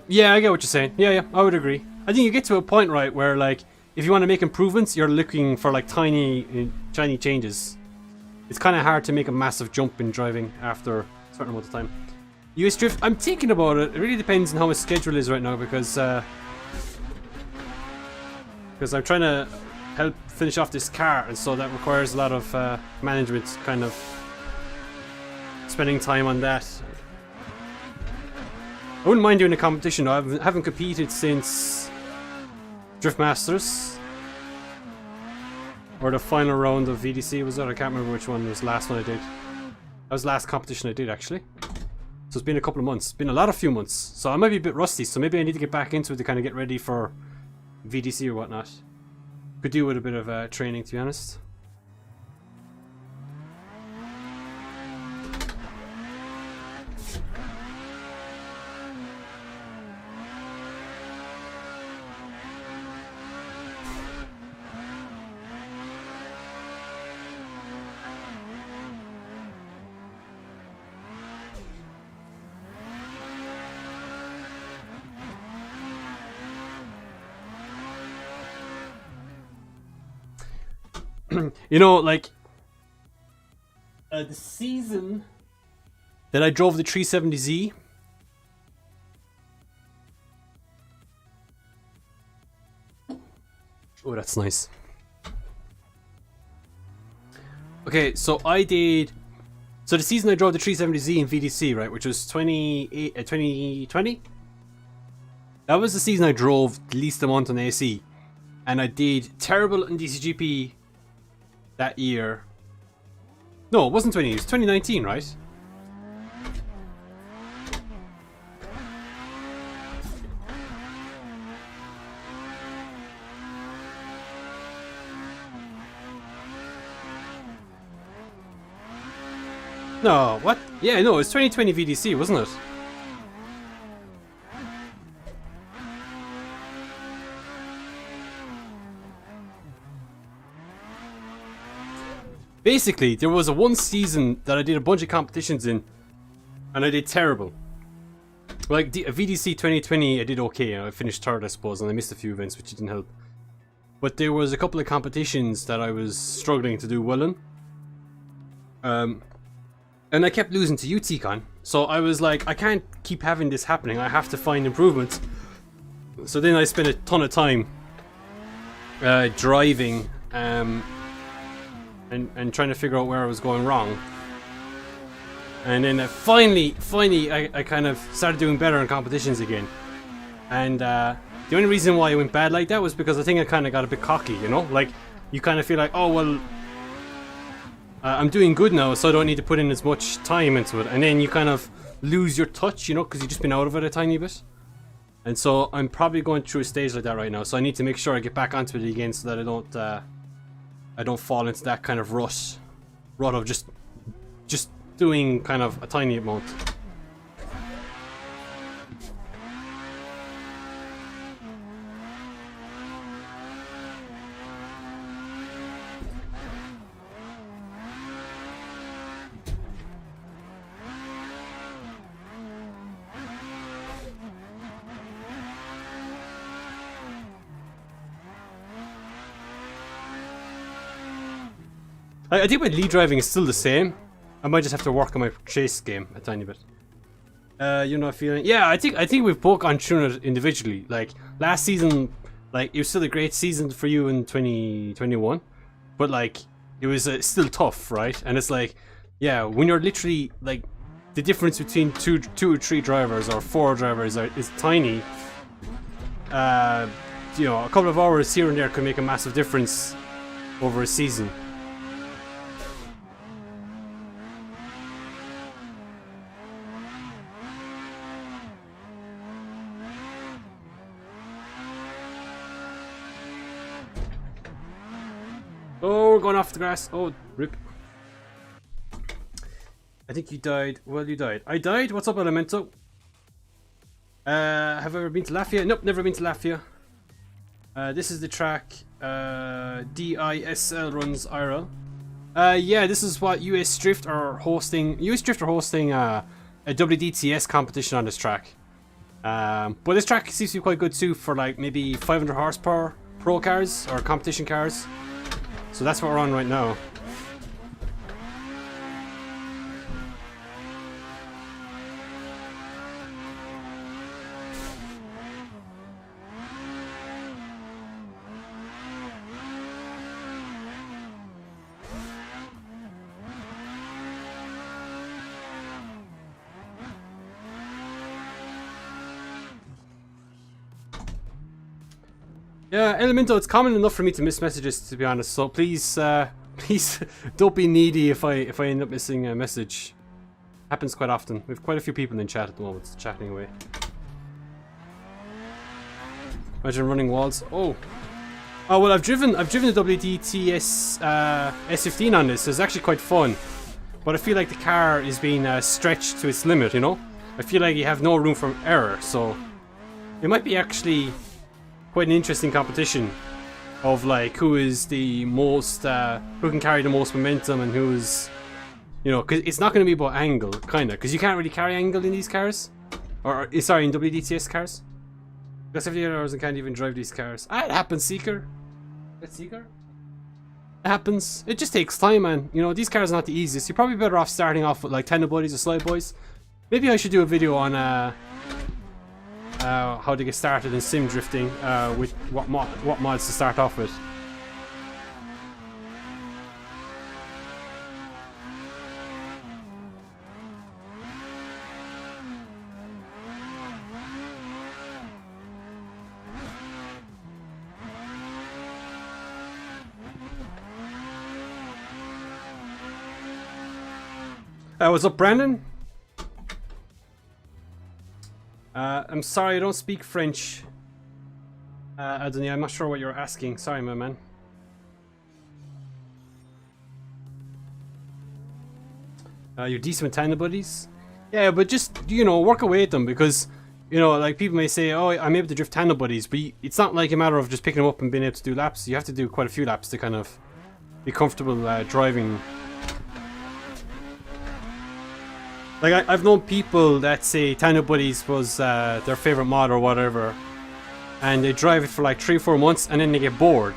Yeah, I get what you're saying. Yeah, I would agree. I think you get to a point, right, where like, if you want to make improvements, you're looking for like tiny changes. It's kind of hard to make a massive jump in driving after a certain amount of time. US Drift, I'm thinking about it. It really depends on how my schedule is right now because I'm trying to help finish off this car, and so that requires a lot of management, kind of spending time on that. I wouldn't mind doing a competition though. I haven't competed since Driftmasters or the final round of VDC was that? I can't remember which one was the last one I did. That was the last competition I did actually. So it's been a couple of months. It's been a few months. So I might be a bit rusty, so maybe I need to get back into it to kind of get ready for VDC or whatnot. Could do with a bit of training, to be honest. You know, like the season that I drove the 370Z, oh, that's nice. Okay, so the season I drove the 370Z in VDC, right, which was 2020. That was the season I drove the least amount on AC, and I did terrible in DCGP that year. No, it wasn't 20, it was 2019, right? No, what? Yeah, no, it was 2020 VDC, wasn't it? Basically, there was one season that I did a bunch of competitions in, and I did terrible. Like VDC 2020, I did okay. I finished third, I suppose, and I missed a few events, which didn't help. But there was a couple of competitions that I was struggling to do well in. And I kept losing to UTCon. So I was like, I can't keep having this happening. I have to find improvements. So then I spent a ton of time driving and trying to figure out where I was going wrong. And then finally, I kind of started doing better in competitions again. And the only reason why it went bad like that was because I think I kind of got a bit cocky, you know? Like, you kind of feel like, oh, well, I'm doing good now, so I don't need to put in as much time into it. And then you kind of lose your touch, you know, because you've just been out of it a tiny bit. And so I'm probably going through a stage like that right now. So I need to make sure I get back onto it again so that I don't fall into that kind of rut of just doing kind of a tiny amount. I think my lead driving is still the same. I might just have to work on my chase game a tiny bit. You're not feeling? Yeah, I think we've both gone through it individually. Like last season, like it was still a great season for you in 2021, but like it was still tough, right? And it's like, yeah, when you're literally like the difference between two or three drivers or four drivers is tiny. You know, a couple of hours here and there can make a massive difference over a season. Oh, we're going off the grass. Oh, rip. I think you died. Well, you died. I died? What's up, Elemento? Have I ever been to Latvia? Nope, never been to Latvia. This is the track. DISL runs IRL. Yeah, this is what US Drift are hosting. US Drift are hosting a WDTS competition on this track. But this track seems to be quite good too for like maybe 500 horsepower pro cars or competition cars. So that's what we're on right now. Yeah, Elemento, it's common enough for me to miss messages, to be honest. So please, please don't be needy if I end up missing a message. Happens quite often. We have quite a few people in chat at the moment, chatting away. Imagine running walls. Oh, well, I've driven the WDTS S15 on this. So it's actually quite fun, but I feel like the car is being stretched to its limit. You know, I feel like you have no room for error. So it might be actually quite an interesting competition of like who is the most who can carry the most momentum and who's, you know, because it's not going to be about angle, kind of, because you can't really carry angle in these cars, or sorry, in WDTS cars. Because 58 hours and can't even drive these cars. It happens, Seeker. It's Seeker. It happens. It just takes time, man. You know, these cars are not the easiest. You're probably better off starting off with like Tandem Buddies or Slide Boys. Maybe I should do a video on how to get started in sim drifting with what mods to start off with. What's up, Brandon? I'm sorry, I don't speak French. Adoni, I'm not sure what you're asking. Sorry, my man. You're decent with Tandem Buddies? Yeah, but just, you know, work away at them, because, you know, like people may say, oh, I'm able to drift Tandem Buddies, but it's not like a matter of just picking them up and being able to do laps. You have to do quite a few laps to kind of be comfortable driving. Like I've known people that say Tandem Buddies was their favorite mod or whatever, and they drive it for like 3-4 months and then they get bored,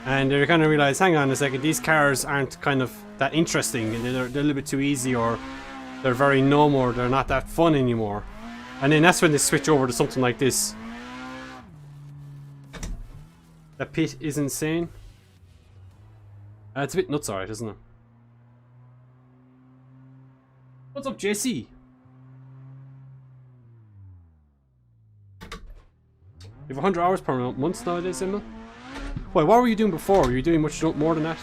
and they kind of realize, hang on a second, these cars aren't kind of that interesting, and they're a little bit too easy, or they're very numb, or they're not that fun anymore, and then that's when they switch over to something like this. The pit is insane. It's a bit nuts, alright, isn't it? what's up, JC? You have 100 hours per month nowadays, Emil? Wait, what were you doing before? Were you doing much more than that?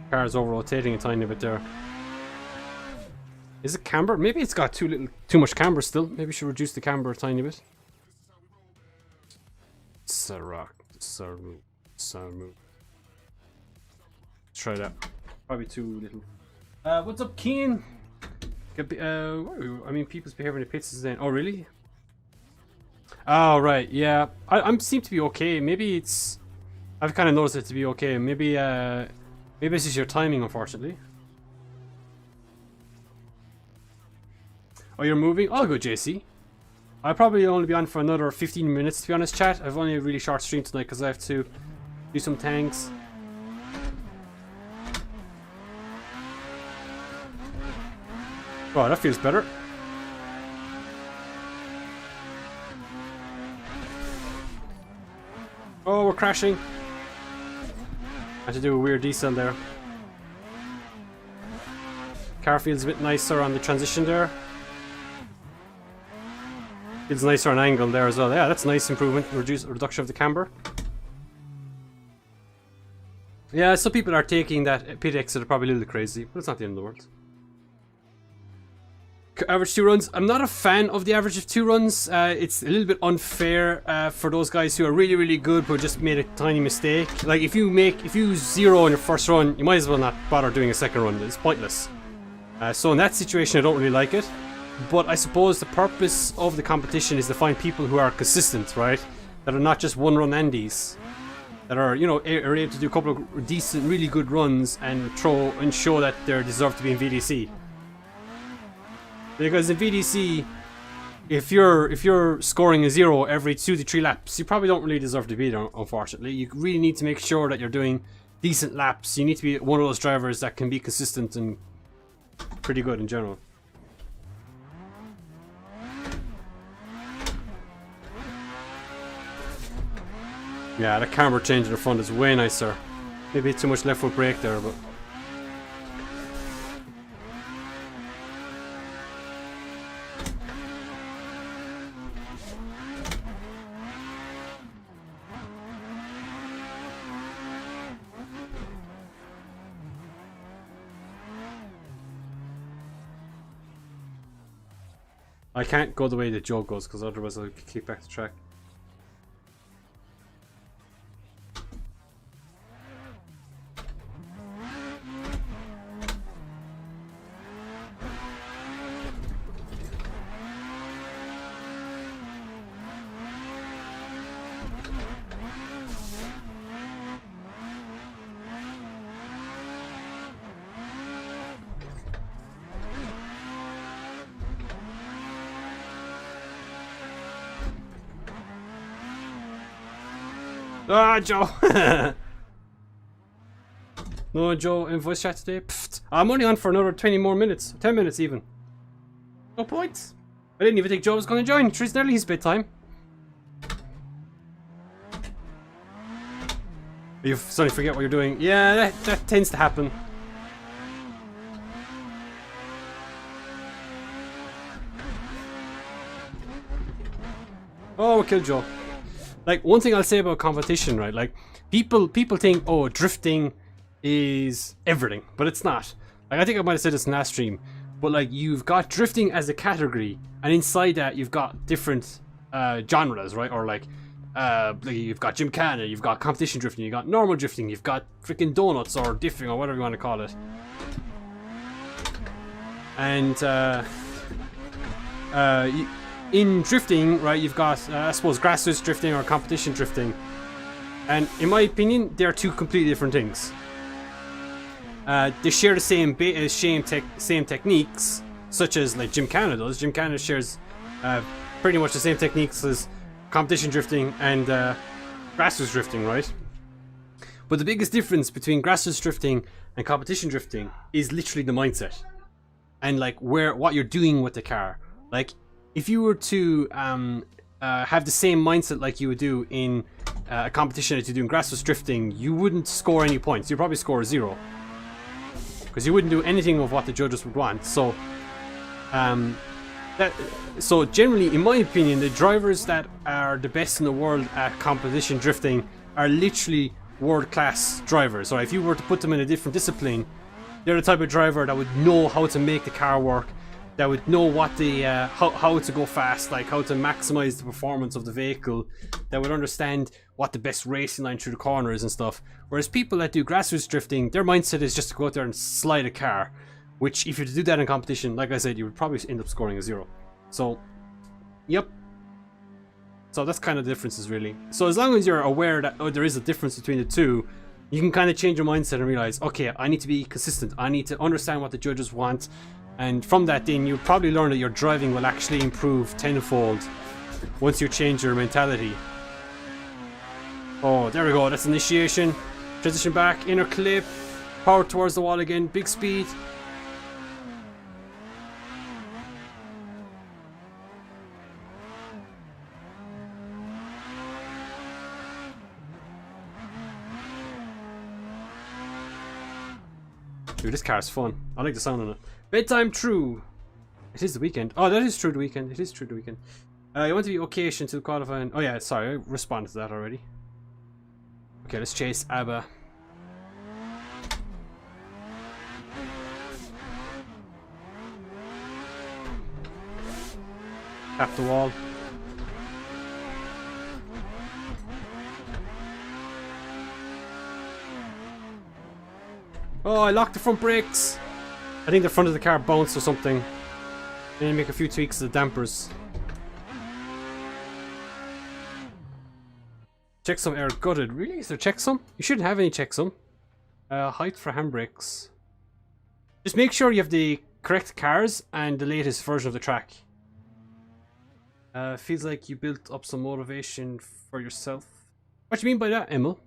Car is over rotating a tiny bit there. Is it camber? Maybe it's got too much camber still. Maybe we should reduce the camber a tiny bit. Let's try that. Probably too little. What's up, Keen? I mean, people's behavior in the pits is then. Oh, really? Oh, right. Yeah, I seem to be okay. Maybe it's. I've kind of noticed it to be okay. Maybe this is your timing, unfortunately. Oh, you're moving? I'll go, JC. I'll probably only be on for another 15 minutes, to be honest, chat. I've only a really short stream tonight because I have to do some tanks. Oh, that feels better. Oh, we're crashing. I had to do a weird decel there. Car feels a bit nicer on the transition there. Feels nicer on angle there as well. Yeah, that's a nice improvement. Reduction of the camber. Yeah, some people are taking that pit exit probably a little crazy, but it's not the end of the world. Average 2 runs. I'm not a fan of the average of 2 runs. It's a little bit unfair for those guys who are really, really good but just made a tiny mistake. Like if you 0 on your first run, you might as well not bother doing a second run. It's pointless. So in that situation, I don't really like it. But I suppose the purpose of the competition is to find people who are consistent, right? That are not just one-run Andes. That are, you know, are able to do a couple of decent, really good runs and show that they deserve to be in VDC. Because in VDC, if you're scoring a 0 every 2 to 3 laps, you probably don't really deserve to be there, unfortunately. You really need to make sure that you're doing decent laps. You need to be one of those drivers that can be consistent and pretty good in general. Yeah, the camber change in the front is way nicer. Maybe too much left foot brake there, but... I can't go the way that Joe goes, because otherwise I'll kick back the track. Ah, Joe! No, Joe, in voice chat today? Pfft. I'm only on for another 20 more minutes. 10 minutes even. No points. I didn't even think Joe was going to join. It's nearly his bedtime. You suddenly forget what you're doing. Yeah, that tends to happen. Oh, we killed Joe. Like, one thing I'll say about competition, right? Like, people think, oh, drifting is everything, but it's not. Like, I think I might have said this in last stream, but like, you've got drifting as a category, and inside that, you've got different genres, right? Or like you've got Gymkhana, you've got competition drifting, you've got normal drifting, you've got freaking donuts or diffing or whatever you want to call it. And in drifting, right, you've got, I suppose, grassroots drifting or competition drifting. And in my opinion, they're two completely different things. They share the same techniques, such as like Gymkhana does. Gymkhana shares pretty much the same techniques as competition drifting and grassroots drifting, right? But the biggest difference between grassroots drifting and competition drifting is literally the mindset. And like what you're doing with the car. Like if you were to have the same mindset like you would do in a competition that you do in grassroots drifting, you wouldn't score any points. You'd probably score 0. Because you wouldn't do anything of what the judges would want. So so generally, in my opinion, the drivers that are the best in the world at competition drifting are literally world-class drivers. So if you were to put them in a different discipline, they're the type of driver that would know how to make the car work, that would know what the how to go fast, like how to maximize the performance of the vehicle, that would understand what the best racing line through the corner is and stuff. Whereas people that do grassroots drifting, their mindset is just to go out there and slide a car, which if you were to do that in competition, like I said, you would probably end up scoring a 0. So, yep. So that's kind of the differences, really. So as long as you're aware that there is a difference between the two, you can kind of change your mindset and realize, okay, I need to be consistent. I need to understand what the judges want. And from that, then you'll probably learn that your driving will actually improve tenfold once you change your mentality. Oh, there we go. That's initiation. Transition back, inner clip, power towards the wall again, big speed. Dude, this car's fun. I like the sound on it. Bedtime true. It is the weekend. Oh, that is true the weekend. It is true the weekend. You want to be occasion to qualifying. Oh yeah, sorry, I responded to that already. Okay, let's chase ABBA. Tap the wall. Oh, I locked the front brakes. I think the front of the car bounced or something. Then make a few tweaks to the dampers. Checksum air gutted. Really? Is there checksum? You shouldn't have any checksum. Height for handbrakes. Just make sure you have the correct cars and the latest version of the track. Feels like you built up some motivation for yourself. What do you mean by that, Emil?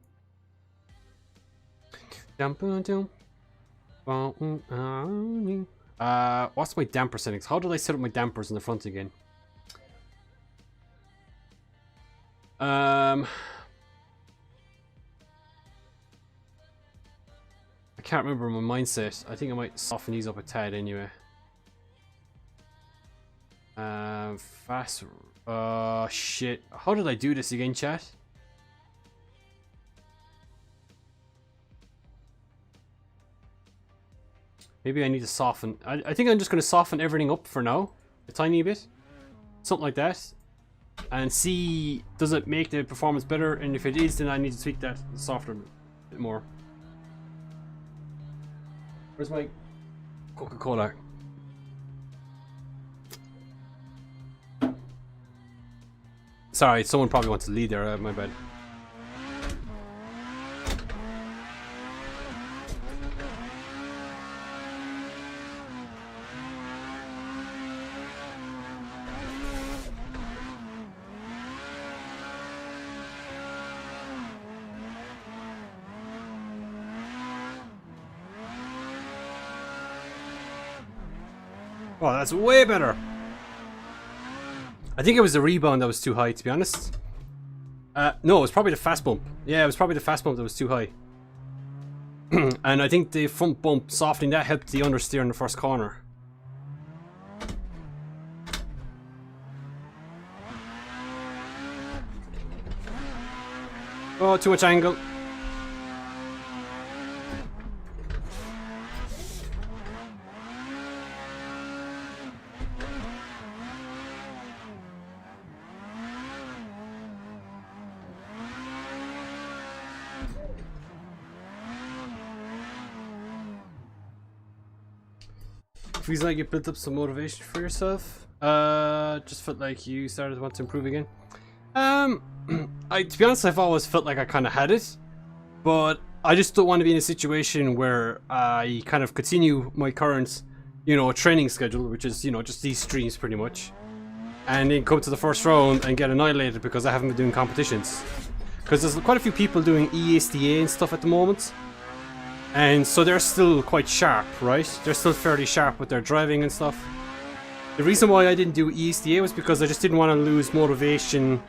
What's my damper settings? How did I set up my dampers in the front again? I can't remember my mindset. I think I might soften these up a tad anyway. Fast. Shit. How did I do this again, chat? Maybe I need to soften. I think I'm just going to soften everything up for now. A tiny bit. Something like that. And see, does it make the performance better? And if it is, then I need to tweak that softer a bit more. Where's my Coca-Cola? Sorry, someone probably wants to lead there. My bad. Oh, that's way better. I think it was the rebound that was too high, to be honest. No, it was probably the fast bump. Yeah, it was probably the fast bump that was too high. And I think the front bump softening that helped the understeer in the first corner. Oh, too much angle. Feels like you built up some motivation for yourself. Just felt like you started to want to improve again. To be honest, I've always felt like I kind of had it, but I just don't want to be in a situation where I kind of continue my current, training schedule, which is, just these streams pretty much, and then come to the first round and get annihilated because I haven't been doing competitions. because there's quite a few people doing ESDA and stuff at the moment, and so they're still quite sharp, right? They're still fairly sharp with their driving and stuff. The reason why I didn't do ESDA was because I just didn't want to lose motivation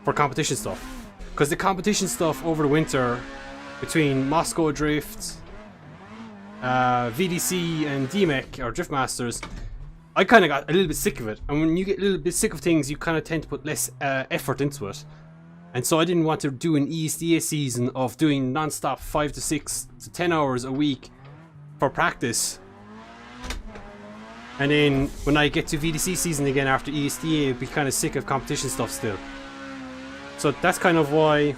for competition stuff, because the competition stuff over the winter between Moscow Drift, VDC and DMEC or Driftmasters, I kind of got a little bit sick of it. And when you get a little bit sick of things, you kind of tend to put less effort into it. And so I didn't want to do an ESDA season of doing non-stop 5 to 6 to 10 hours a week for practice. And then when I get to VDC season again after ESDA, I'd be kind of sick of competition stuff still. So that's kind of why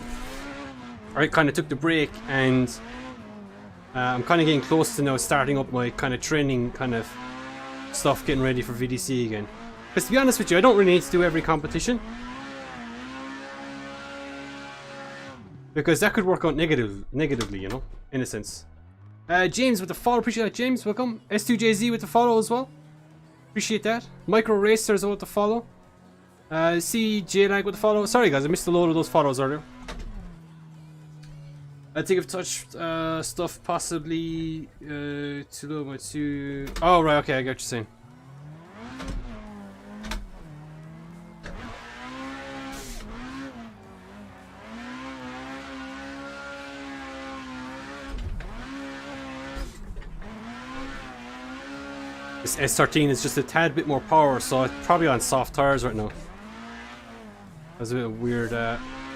I kind of took the break, and I'm kind of getting close to now starting up my kind of training kind of stuff, getting ready for VDC again. Because to be honest with you, I don't really need to do every competition, because that could work out negatively, you know, in a sense. James with the follow, appreciate that. James, welcome. S2JZ with the follow as well, appreciate that. Micro Racers with the follow. CJLag with the follow. Sorry guys, I missed a load of those follows earlier. I think I've touched stuff possibly to low my two. Oh right, okay, I get what you're saying. This S13 is just a tad bit more power, so it's probably on soft tires right now. That was a bit of a weird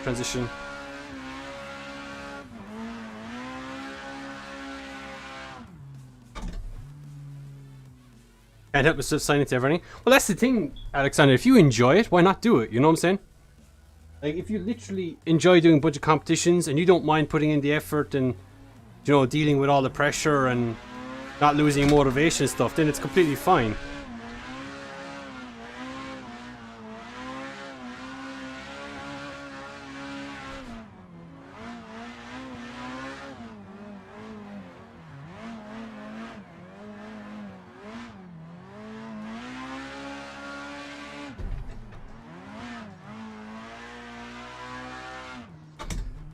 transition. Can't help myself signing to everything. Well, that's the thing, Alexander. If you enjoy it, why not do it? You know what I'm saying? Like, if you literally enjoy doing budget competitions and you don't mind putting in the effort and, you know, dealing with all the pressure and not losing motivation and stuff, then it's completely fine.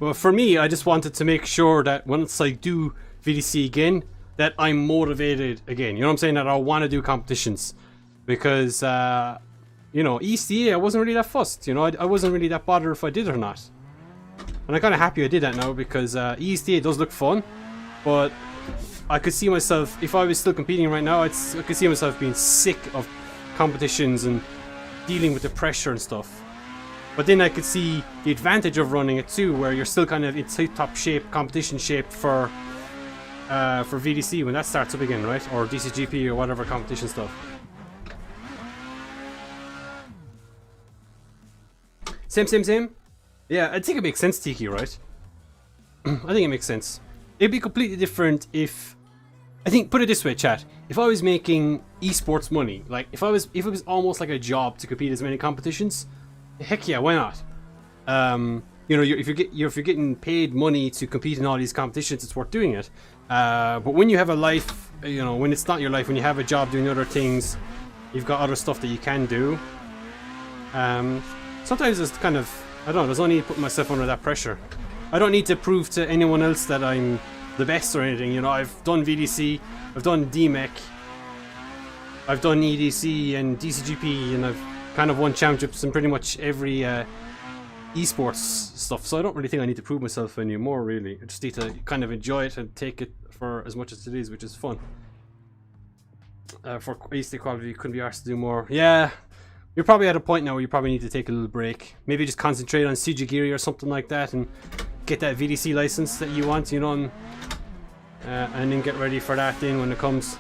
Well, for me, I just wanted to make sure that once I do VDC again, that I'm motivated again. You know what I'm saying? That I want to do competitions. Because, you know, ESDA, I wasn't really that fussed. You know, I wasn't really that bothered if I did or not. And I'm kind of happy I did that now, because ESDA does look fun. But I could see myself, if I was still competing right now, I could see myself being sick of competitions and dealing with the pressure and stuff. But then I could see the advantage of running it too, where you're still kind of in top shape, competition shape for VDC when that starts up again, right? Or DCGP or whatever competition stuff. Same. Yeah, I think it makes sense, Tiki, right? I think it makes sense. It'd be completely different if, I think, put it this way, chat. If I was making esports money, like if it was almost like a job to compete as many competitions, heck yeah, why not? You know, if you're getting paid money to compete in all these competitions, it's worth doing it. But when you have a life, you know, when it's not your life, when you have a job doing other things, you've got other stuff that you can do. Sometimes it's kind of, I don't know, there's no need to put myself under that pressure. I don't need to prove to anyone else that I'm the best or anything. You know, I've done VDC, I've done DMEC, I've done EDC and DCGP, and I've kind of won championships in pretty much every esports stuff, so I don't really think I need to prove myself anymore, really. I just need to kind of enjoy it and take it for as much as it is, which is fun. For ESDA quality, you couldn't be asked to do more. Yeah, you're probably at a point now where you probably need to take a little break. Maybe just concentrate on Seagate or something like that and get that VDC license that you want, you know, and then get ready for that then when it comes.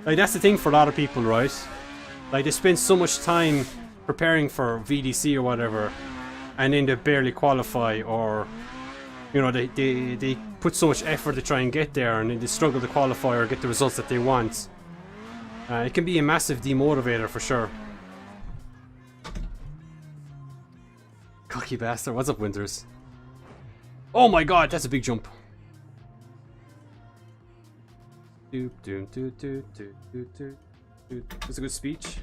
Like, that's the thing for a lot of people, right? Like, they spend so much time preparing for VDC or whatever, and then they barely qualify, or, you know, they put so much effort to try and get there, and then they struggle to qualify or get the results that they want. It can be a massive demotivator for sure. Cocky bastard, what's up, Winters? Oh my god, that's a big jump. That's a good speech.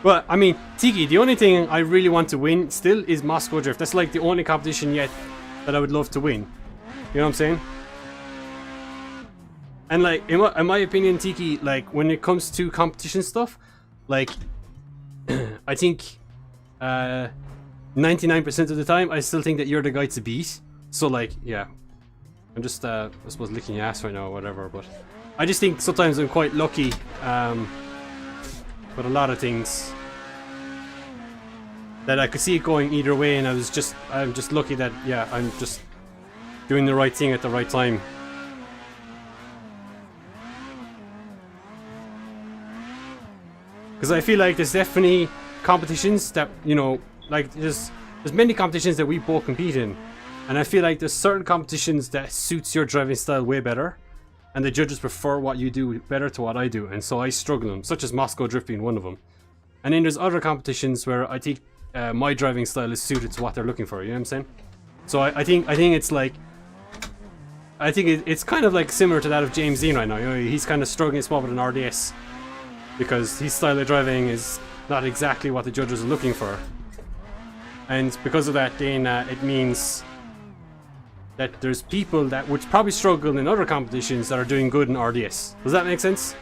Well, I mean, Tiki, the only thing I really want to win still is Moscow Drift. That's like the only competition yet that I would love to win. You know what I'm saying? And like, in my opinion, Tiki, like, when it comes to competition stuff, like, I think 99% of the time, I still think that you're the guy to beat. So like, yeah. I'm just, I suppose, licking your ass right now or whatever, but I just think sometimes I'm quite lucky with a lot of things. That I could see it going either way, and I'm just lucky that, yeah, I'm just doing the right thing at the right time. Because I feel like there's definitely competitions that, you know, like there's many competitions that we both compete in. And I feel like there's certain competitions that suits your driving style way better. And the judges prefer what you do better to what I do. And so I struggle them, such as Moscow Drift being one of them. And then there's other competitions where I think my driving style is suited to what they're looking for, you know what I'm saying? So I think it's like, I think it's kind of like similar to that of James Dean right now. You know, he's kind of struggling small with an RDS. Because his style of driving is not exactly what the judges are looking for. And because of that, then it means that there's people that would probably struggle in other competitions that are doing good in RDS. Does that make sense?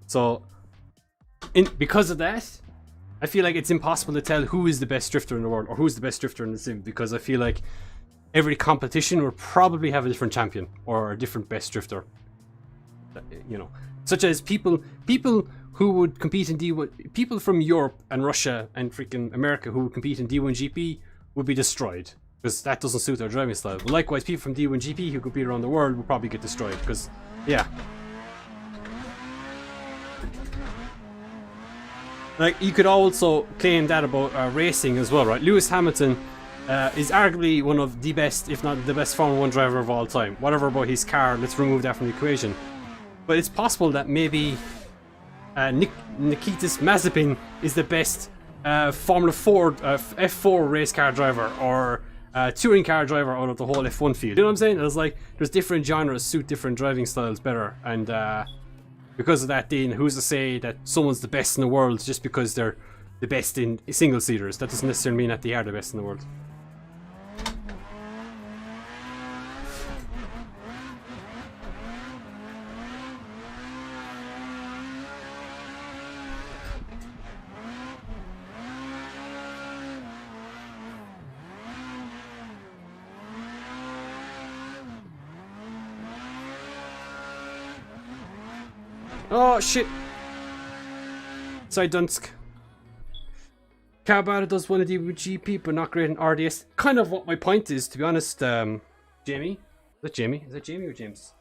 So, because of that, I feel like it's impossible to tell who is the best drifter in the world or who's the best drifter in the sim, because I feel like every competition will probably have a different champion or a different best drifter. You know, such as people who would compete in D1, people from Europe and Russia and freaking America who would compete in D1GP would be destroyed because that doesn't suit their driving style. But likewise, people from D1GP who compete around the world will probably get destroyed because, yeah. Like, you could also claim that about racing as well, right? Lewis Hamilton is arguably one of the best, if not the best Formula 1 driver of all time. Whatever about his car, let's remove that from the equation. But it's possible that maybe Nikitas Mazepin is the best Formula 4, F4 race car driver or touring car driver out of the whole F1 field. You know what I'm saying? It's like, there's different genres suit different driving styles better. And because of that, then who's to say that someone's the best in the world just because they're the best in single-seaters? That doesn't necessarily mean that they are the best in the world. Oh shit! Sorry, Dunsk. Adata does want to deal with GP, but not great in RDS. Kind of what my point is, to be honest. Jamie, is that Jamie? Is that Jamie or James?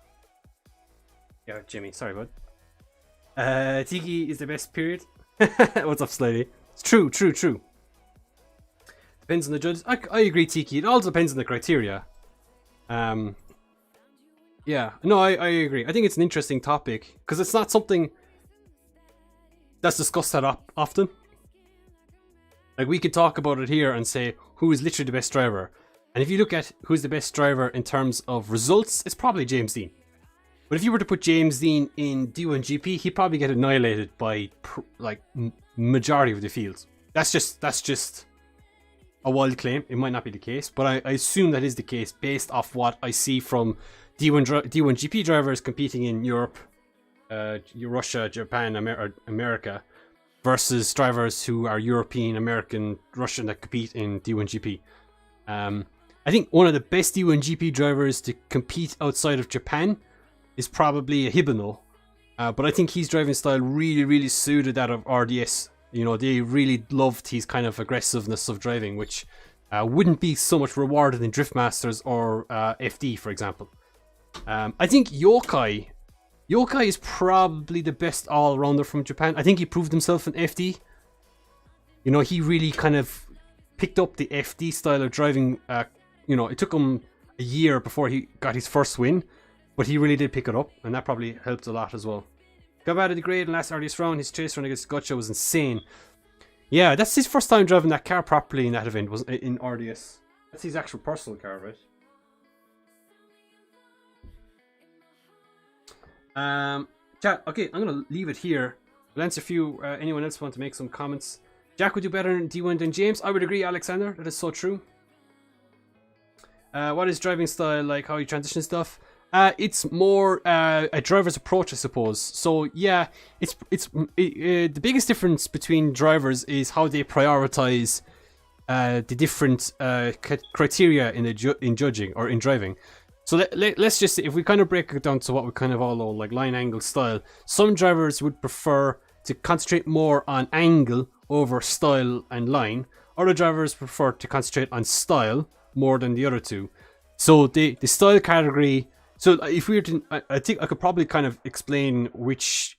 Yeah, Jamie. Sorry, bud. Tiki is the best. Period. What's up, Slady? It's true. Depends on the judges. I agree, Tiki. It all depends on the criteria. Yeah, no, I agree. I think it's an interesting topic because it's not something that's discussed that often. Like, we could talk about it here and say who is literally the best driver. And if you look at who's the best driver in terms of results, it's probably James Dean. But if you were to put James Dean in D1GP, he'd probably get annihilated by like majority of the fields. That's just a wild claim. It might not be the case, but I assume that is the case based off what I see from D1GP drivers competing in Europe, Russia, Japan, America, versus drivers who are European, American, Russian that compete in D1GP. I think one of the best D1GP drivers to compete outside of Japan is probably a Hibano, but I think his driving style really suited that of RDS. You know, they really loved his kind of aggressiveness of driving, which wouldn't be so much rewarded in Driftmasters or FD, for example. I think Yokai is probably the best all-rounder from Japan. I think he proved himself in FD. You know, he really kind of picked up the FD style of driving. You know, it took him a year before he got his first win, but he really did pick it up, and that probably helped a lot as well. Got out of the grade in last RDS round. His chase run against Gotcha was insane. Yeah, that's his first time driving that car properly in that event, was in RDS. That's his actual personal car, right? Chat. Okay, I'm gonna leave it here. We'll answer a few. Anyone else want to make some comments? Jack would do better in D1 than James. I would agree, Alexander. That is so true. What is driving style like? How you transition stuff? It's more a driver's approach, I suppose. So yeah, the biggest difference between drivers is how they prioritize the different criteria in judging or in driving. So let's just say, if we kind of break it down to what we kind of all know, like line, angle, style. Some drivers would prefer to concentrate more on angle over style and line. Other drivers prefer to concentrate on style more than the other two. So the style category. So if we were to, I think I could probably kind of explain which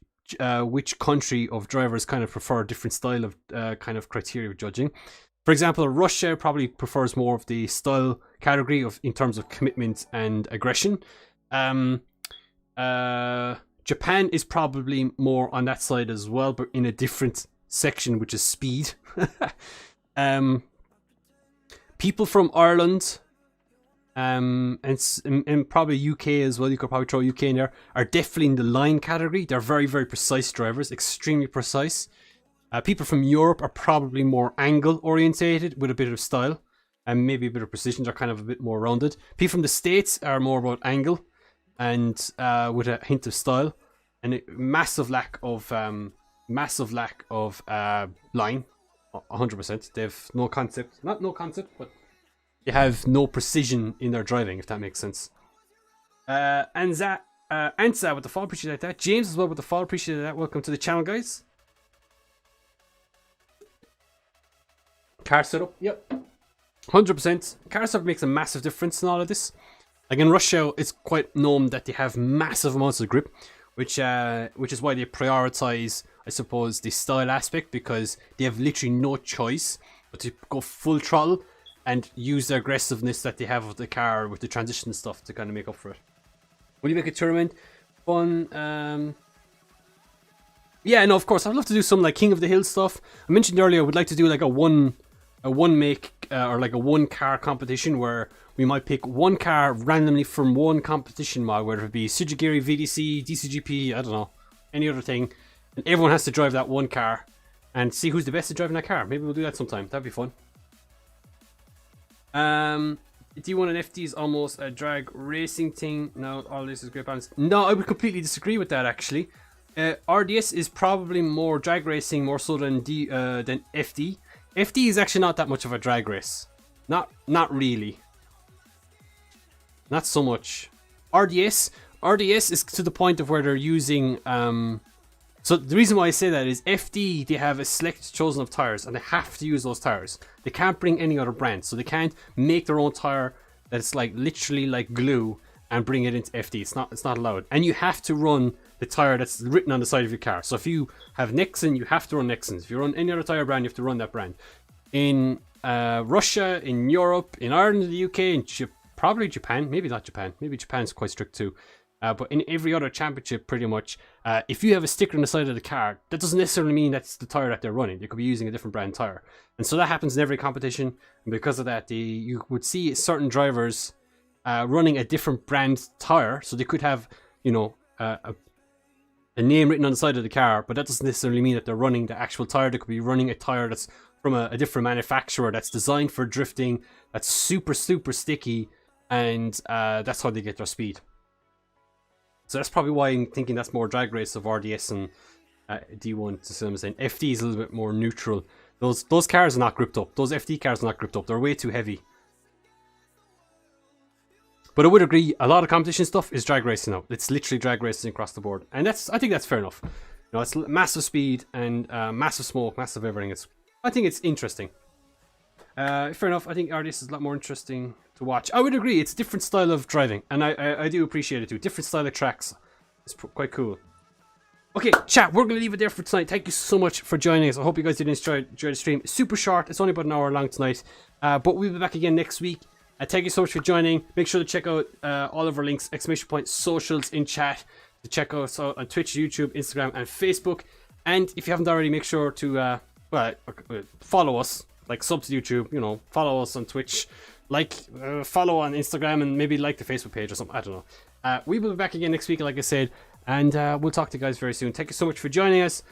country of drivers kind of prefer a different style of kind of criteria of judging. For example, Russia probably prefers more of the style category of in terms of commitment and aggression. Japan is probably more on that side as well, but in a different section, which is speed. People from Ireland, and probably UK as well, you could probably throw UK in there, are definitely in the line category. They're very, very precise drivers, extremely precise. People from Europe are probably more angle orientated with a bit of style and maybe a bit of precision. They're kind of a bit more rounded. People from the States are more about angle and with a hint of style, and a massive lack of line. 100%. They have no concept, not no concept, but they have no precision in their driving, if that makes sense. Anza with the follow, appreciate that. James as well with the follow, appreciate that. Welcome to the channel, guys. Car setup, yep, 100%. Car setup makes a massive difference in all of this. Like in Russia, it's quite known that they have massive amounts of grip, which is why they prioritize, I suppose, the style aspect, because they have literally no choice but to go full throttle and use the aggressiveness that they have of the car with the transition stuff to kind of make up for it. Will you make a tournament? Fun. Yeah, no, of course. I'd love to do some like King of the Hill stuff. I mentioned earlier I would like to do like a one make or like a one car competition where we might pick one car randomly from one competition mod, whether it be Sujigiri, VDC, DCGP, I don't know, any other thing, and everyone has to drive that one car and see who's the best at driving that car. Maybe we'll do that sometime. That'd be fun. D1 and FD is almost a drag racing thing. No, all this is great balance. No, I would completely disagree with that actually. RDS is probably more drag racing more so than FD. FD is actually not that much of a drag race. Not really. Not so much. RDS is to the point of where they're using so the reason why I say that is FD, they have a select chosen of tires and they have to use those tires. They can't bring any other brand, so they can't make their own tire that's like literally like glue and bring it into FD. It's not allowed. And you have to run the tire that's written on the side of your car. So if you have Nexon, you have to run Nexons. If you run any other tire brand, you have to run that brand. In Russia, in Europe, in Ireland, in the UK, in probably Japan, maybe not Japan. Maybe Japan's quite strict too. But in every other championship, pretty much, if you have a sticker on the side of the car, that doesn't necessarily mean that's the tire that they're running. They could be using a different brand tire. And so that happens in every competition. And because of that, you would see certain drivers running a different brand tire. So they could have, you know, a name written on the side of the car, but that doesn't necessarily mean that they're running the actual tire. They could be running a tire that's from a different manufacturer that's designed for drifting, that's super, super sticky, and that's how they get their speed. So that's probably why I'm thinking that's more drag race of RDS and D1 to some extent. FD is a little bit more neutral. Those cars are not gripped up. Those FD cars are not gripped up. They're way too heavy. But I would agree, a lot of competition stuff is drag racing now. It's literally drag racing across the board. And I think that's fair enough. You know, it's massive speed and massive smoke, massive everything. I think it's interesting. Fair enough. I think RDS is a lot more interesting to watch. I would agree. It's a different style of driving, and I do appreciate it too. Different style of tracks. It's quite cool. Okay, chat. We're gonna leave it there for tonight. Thank you so much for joining us. I hope you guys did enjoy the stream. It's super short. It's only about an hour long tonight, but we'll be back again next week. Thank you so much for joining. Make sure to check out all of our links, ! socials in chat, to check us out on Twitch, YouTube, Instagram, and Facebook. And if you haven't already, make sure to follow us. Like, sub to YouTube, you know, follow us on Twitch, follow on Instagram, and maybe like the Facebook page or something. I don't know. We will be back again next week, like I said. And we'll talk to you guys very soon. Thank you so much for joining us.